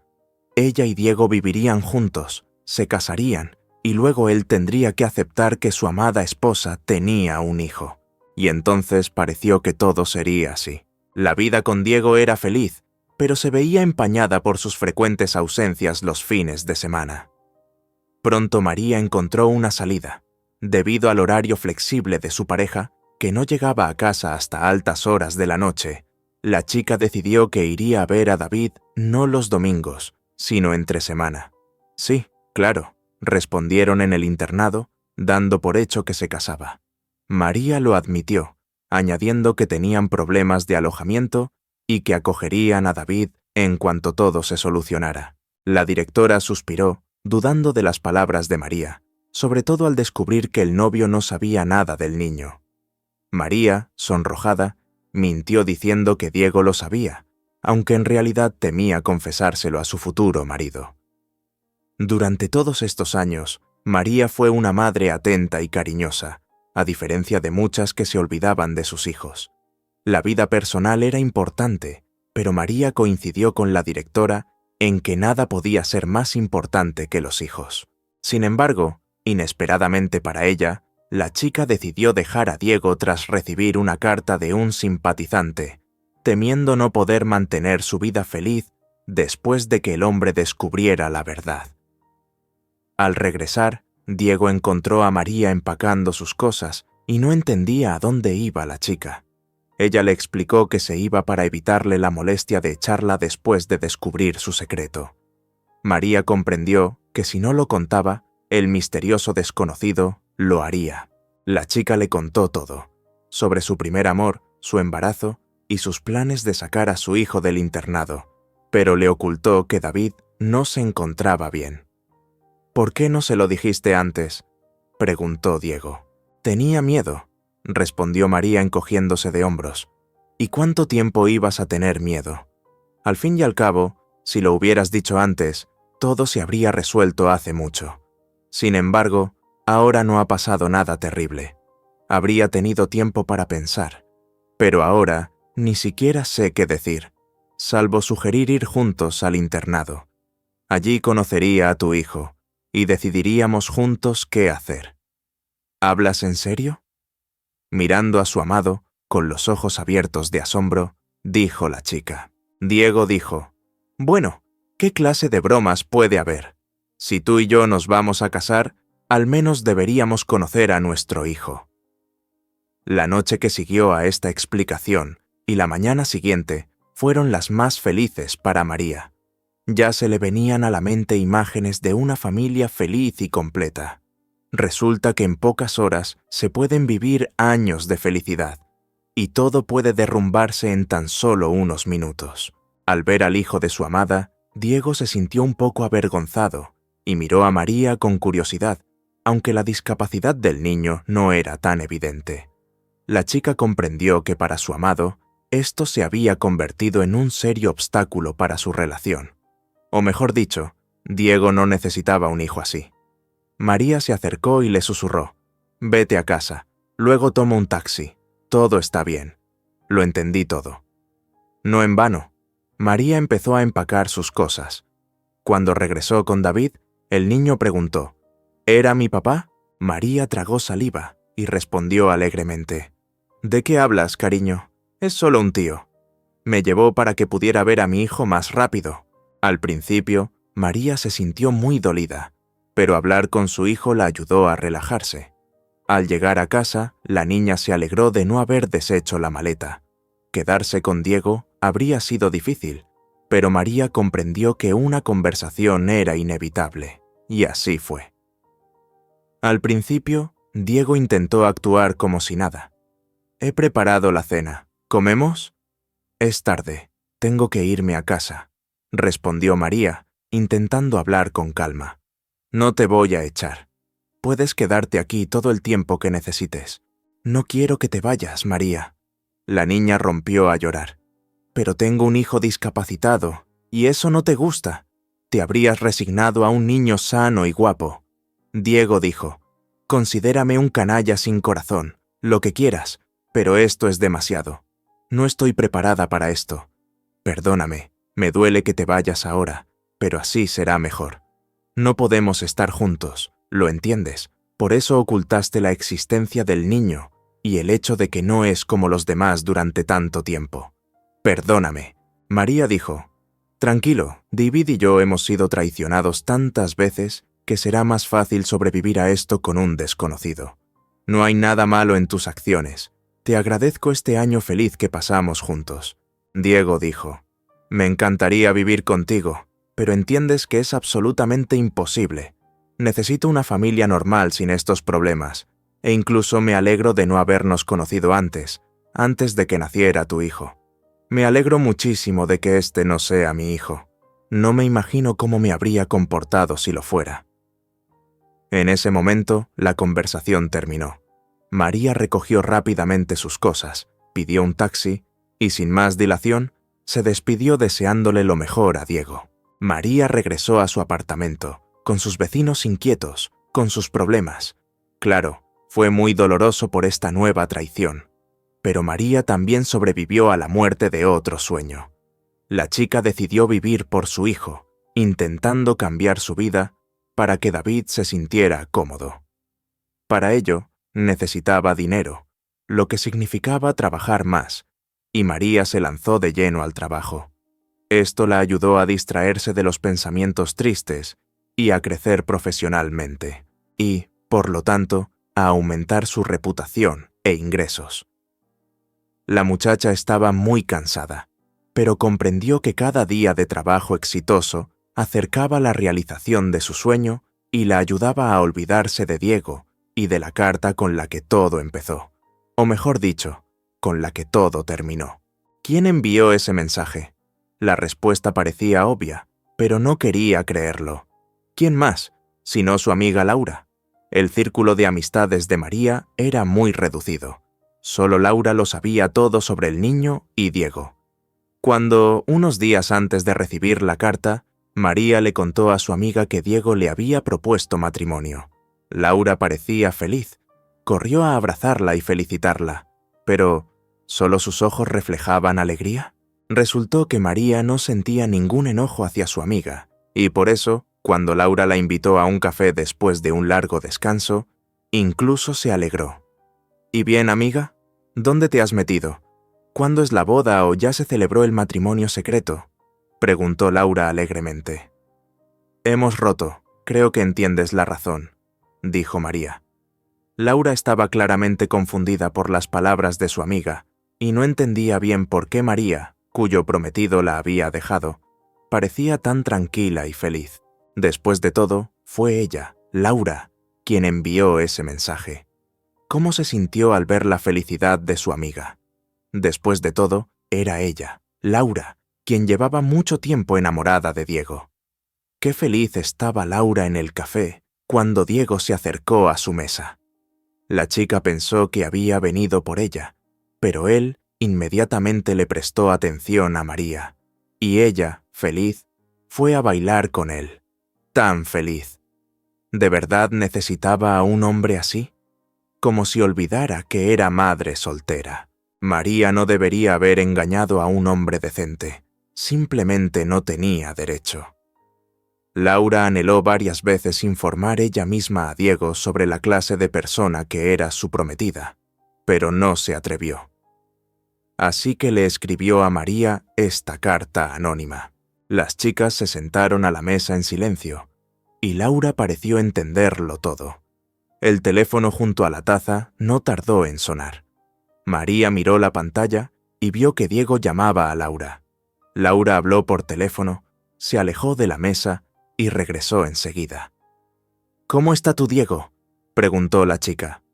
Ella y Diego vivirían juntos, se casarían, y luego él tendría que aceptar que su amada esposa tenía un hijo. Y entonces pareció que todo sería así. La vida con Diego era feliz, pero se veía empañada por sus frecuentes ausencias los fines de semana. Pronto María encontró una salida. Debido al horario flexible de su pareja, que no llegaba a casa hasta altas horas de la noche, la chica decidió que iría a ver a David no los domingos, sino entre semana. Sí, claro, respondieron en el internado, dando por hecho que se casaba. María lo admitió, añadiendo que tenían problemas de alojamiento y que acogerían a David en cuanto todo se solucionara. La directora suspiró, dudando de las palabras de María, sobre todo al descubrir que el novio no sabía nada del niño. María, sonrojada, mintió diciendo que Diego lo sabía, aunque en realidad temía confesárselo a su futuro marido. Durante todos estos años, María fue una madre atenta y cariñosa, a diferencia de muchas que se olvidaban de sus hijos. La vida personal era importante, pero María coincidió con la directora en que nada podía ser más importante que los hijos. Sin embargo, inesperadamente para ella, la chica decidió dejar a Diego tras recibir una carta de un simpatizante, temiendo no poder mantener su vida feliz después de que el hombre descubriera la verdad. Al regresar, Diego encontró a María empacando sus cosas y no entendía a dónde iba la chica. Ella le explicó que se iba para evitarle la molestia de echarla después de descubrir su secreto. María comprendió que si no lo contaba, el misterioso desconocido lo haría. La chica le contó todo, sobre su primer amor, su embarazo y sus planes de sacar a su hijo del internado, pero le ocultó que David no se encontraba bien. «¿Por qué no se lo dijiste antes?», preguntó Diego. «Tenía miedo», respondió María encogiéndose de hombros. «¿Y cuánto tiempo ibas a tener miedo? Al fin y al cabo, Si lo hubieras dicho antes, todo se habría resuelto hace mucho. Sin embargo, ahora no ha pasado nada terrible. Habría tenido tiempo para pensar. Pero ahora ni siquiera sé qué decir, salvo sugerir ir juntos al internado. Allí conocería a tu hijo y decidiríamos juntos qué hacer. ¿Hablas en serio? Mirando a su amado, con los ojos abiertos de asombro, dijo la chica. Diego dijo: «Bueno, ¿qué clase de bromas puede haber? Si tú y yo nos vamos a casar, al menos deberíamos conocer a nuestro hijo». La noche que siguió a esta explicación y la mañana siguiente fueron las más felices para María. Ya se le venían a la mente imágenes de una familia feliz y completa. Resulta que en pocas horas se pueden vivir años de felicidad, y todo puede derrumbarse en tan solo unos minutos. Al ver al hijo de su amada, Diego se sintió un poco avergonzado y miró a María con curiosidad, aunque la discapacidad del niño no era tan evidente. La chica comprendió que para su amado, esto se había convertido en un serio obstáculo para su relación. O mejor dicho, Diego no necesitaba un hijo así. María se acercó y le susurró: «Vete a casa, luego toma un taxi, todo está bien». Lo entendí todo. No en vano, María empezó a empacar sus cosas. Cuando regresó con David, el niño preguntó: «¿Era mi papá?». María tragó saliva y respondió alegremente: «¿De qué hablas, cariño? Es solo un tío. Me llevó para que pudiera ver a mi hijo más rápido». Al principio, María se sintió muy dolida, pero hablar con su hijo la ayudó a relajarse. Al llegar a casa, la niña se alegró de no haber deshecho la maleta. Quedarse con Diego habría sido difícil, pero María comprendió que una conversación era inevitable, y así fue. Al principio, Diego intentó actuar como si nada. «He preparado la cena. ¿Comemos?» «Es tarde. Tengo que irme a casa», respondió María, intentando hablar con calma. «No te voy a echar. Puedes quedarte aquí todo el tiempo que necesites. No quiero que te vayas, María». La niña rompió a llorar. «Pero tengo un hijo discapacitado, y eso no te gusta. Te habrías resignado a un niño sano y guapo». Diego dijo: «Considérame un canalla sin corazón, lo que quieras, pero esto es demasiado. No estoy preparada para esto. Perdóname, me duele que te vayas ahora, pero así será mejor. No podemos estar juntos, ¿lo entiendes? Por eso ocultaste la existencia del niño y el hecho de que no es como los demás durante tanto tiempo. Perdóname». María dijo: «Tranquilo, David y yo hemos sido traicionados tantas veces que será más fácil sobrevivir a esto con un desconocido. No hay nada malo en tus acciones. Te agradezco este año feliz que pasamos juntos». Diego dijo: «Me encantaría vivir contigo, pero entiendes que es absolutamente imposible. Necesito una familia normal sin estos problemas, e incluso me alegro de no habernos conocido antes de que naciera tu hijo. Me alegro muchísimo de que este no sea mi hijo. No me imagino cómo me habría comportado si lo fuera». En ese momento, la conversación terminó. María recogió rápidamente sus cosas, pidió un taxi y, sin más dilación, se despidió deseándole lo mejor a Diego. María regresó a su apartamento, con sus vecinos inquietos, con sus problemas. Claro, fue muy doloroso por esta nueva traición, pero María también sobrevivió a la muerte de otro sueño. La chica decidió vivir por su hijo, intentando cambiar su vida para que David se sintiera cómodo. Para ello, necesitaba dinero, lo que significaba trabajar más, y María se lanzó de lleno al trabajo. Esto la ayudó a distraerse de los pensamientos tristes y a crecer profesionalmente, y, por lo tanto, a aumentar su reputación e ingresos. La muchacha estaba muy cansada, pero comprendió que cada día de trabajo exitoso acercaba la realización de su sueño y la ayudaba a olvidarse de Diego y de la carta con la que todo empezó, o mejor dicho, con la que todo terminó. ¿Quién envió ese mensaje? La respuesta parecía obvia, pero no quería creerlo. ¿Quién más, sino su amiga Laura? El círculo de amistades de María era muy reducido. Solo Laura lo sabía todo sobre el niño y Diego. Cuando, unos días antes de recibir la carta, María le contó a su amiga que Diego le había propuesto matrimonio. Laura parecía feliz. Corrió a abrazarla y felicitarla. Pero, ¿solo sus ojos reflejaban alegría? Resultó que María no sentía ningún enojo hacia su amiga, y por eso, cuando Laura la invitó a un café después de un largo descanso, incluso se alegró. «¿Y bien, amiga? ¿Dónde te has metido? ¿Cuándo es la boda o ya se celebró el matrimonio secreto?», preguntó Laura alegremente. «Hemos roto, creo que entiendes la razón», dijo María. Laura estaba claramente confundida por las palabras de su amiga, y no entendía bien por qué María, cuyo prometido la había dejado, parecía tan tranquila y feliz. Después de todo, fue ella, Laura, quien envió ese mensaje. ¿Cómo se sintió al ver la felicidad de su amiga? Después de todo, era ella, Laura, quien llevaba mucho tiempo enamorada de Diego. Qué feliz estaba Laura en el café cuando Diego se acercó a su mesa. La chica pensó que había venido por ella, pero él inmediatamente le prestó atención a María, y ella, feliz, fue a bailar con él. Tan feliz. ¿De verdad necesitaba a un hombre así? Como si olvidara que era madre soltera. María no debería haber engañado a un hombre decente. Simplemente no tenía derecho. Laura anheló varias veces informar ella misma a Diego sobre la clase de persona que era su prometida, pero no se atrevió. Así que le escribió a María esta carta anónima. Las chicas se sentaron a la mesa en silencio, y Laura pareció entenderlo todo. El teléfono junto a la taza no tardó en sonar. María miró la pantalla y vio que Diego llamaba a Laura. Laura habló por teléfono, se alejó de la mesa y regresó enseguida. «¿Cómo está tu Diego?», preguntó la chica.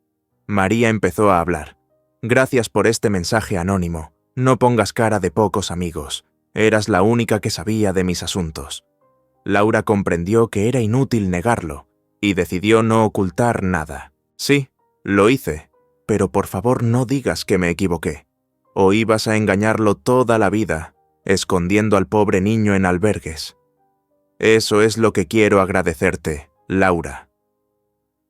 María empezó a hablar. «Gracias por este mensaje anónimo. No pongas cara de pocos amigos. Eras la única que sabía de mis asuntos». Laura comprendió que era inútil negarlo y decidió no ocultar nada. «Sí, lo hice, pero por favor no digas que me equivoqué. O ibas a engañarlo toda la vida, escondiendo al pobre niño en albergues. Eso es lo que quiero agradecerte, Laura».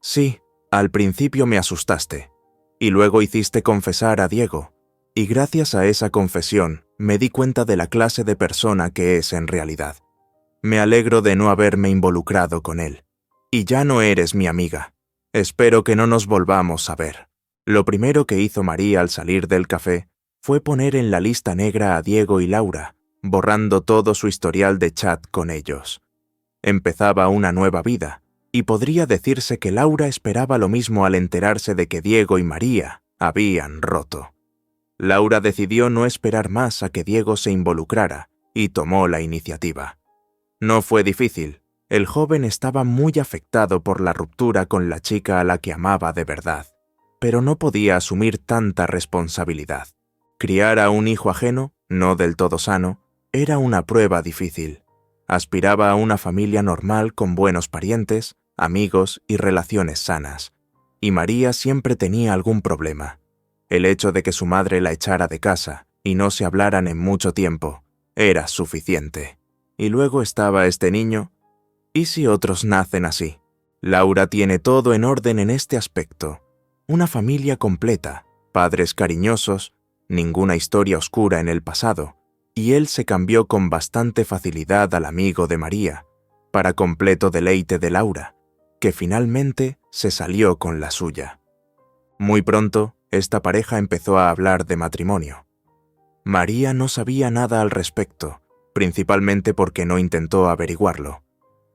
«Sí, al principio me asustaste, y luego hiciste confesar a Diego, y gracias a esa confesión me di cuenta de la clase de persona que es en realidad. Me alegro de no haberme involucrado con él. Y ya no eres mi amiga. Espero que no nos volvamos a ver». Lo primero que hizo María al salir del café fue poner en la lista negra a Diego y Laura, borrando todo su historial de chat con ellos. Empezaba una nueva vida, y podría decirse que Laura esperaba lo mismo al enterarse de que Diego y María habían roto. Laura decidió no esperar más a que Diego se involucrara y tomó la iniciativa. No fue difícil. El joven estaba muy afectado por la ruptura con la chica a la que amaba de verdad, pero no podía asumir tanta responsabilidad. Criar a un hijo ajeno, no del todo sano, era una prueba difícil. Aspiraba a una familia normal con buenos parientes, amigos y relaciones sanas. Y María siempre tenía algún problema. El hecho de que su madre la echara de casa y no se hablaran en mucho tiempo era suficiente. Y luego estaba este niño. ¿Y si otros nacen así? Laura tiene todo en orden en este aspecto. Una familia completa, padres cariñosos, ninguna historia oscura en el pasado, y él se cambió con bastante facilidad al amigo de María, para completo deleite de Laura, que finalmente se salió con la suya. Muy pronto, esta pareja empezó a hablar de matrimonio. María no sabía nada al respecto, principalmente porque no intentó averiguarlo.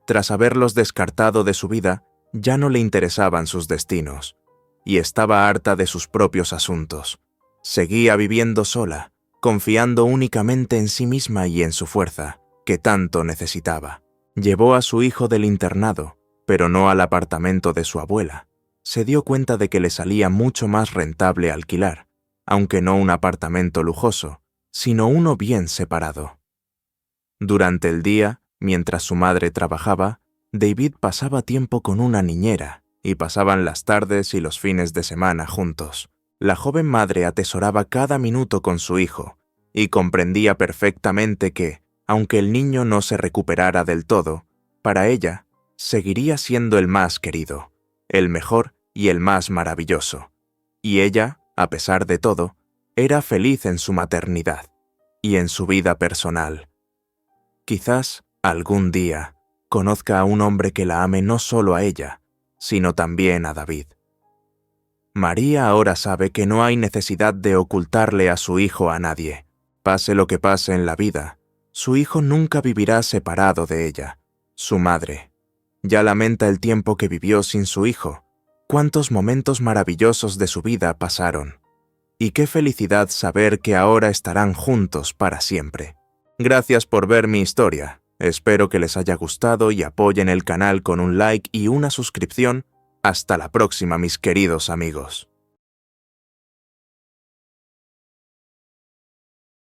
Tras haberlos descartado de su vida, ya no le interesaban sus destinos, y estaba harta de sus propios asuntos. Seguía viviendo sola, confiando únicamente en sí misma y en su fuerza, que tanto necesitaba. Llevó a su hijo del internado, pero no al apartamento de su abuela. Se dio cuenta de que le salía mucho más rentable alquilar, aunque no un apartamento lujoso, sino uno bien separado. Durante el día, mientras su madre trabajaba, David pasaba tiempo con una niñera, y pasaban las tardes y los fines de semana juntos. La joven madre atesoraba cada minuto con su hijo, y comprendía perfectamente que, aunque el niño no se recuperara del todo, para ella seguiría siendo el más querido, el mejor y el más maravilloso. Y ella, a pesar de todo, era feliz en su maternidad y en su vida personal. Quizás, algún día, conozca a un hombre que la ame no solo a ella, sino también a David. María ahora sabe que no hay necesidad de ocultarle a su hijo a nadie. Pase lo que pase en la vida, su hijo nunca vivirá separado de ella, su madre. Ya lamenta el tiempo que vivió sin su hijo. Cuántos momentos maravillosos de su vida pasaron. Y qué felicidad saber que ahora estarán juntos para siempre. Gracias por ver mi historia. Espero que les haya gustado y apoyen el canal con un like y una suscripción. Hasta la próxima, mis queridos amigos.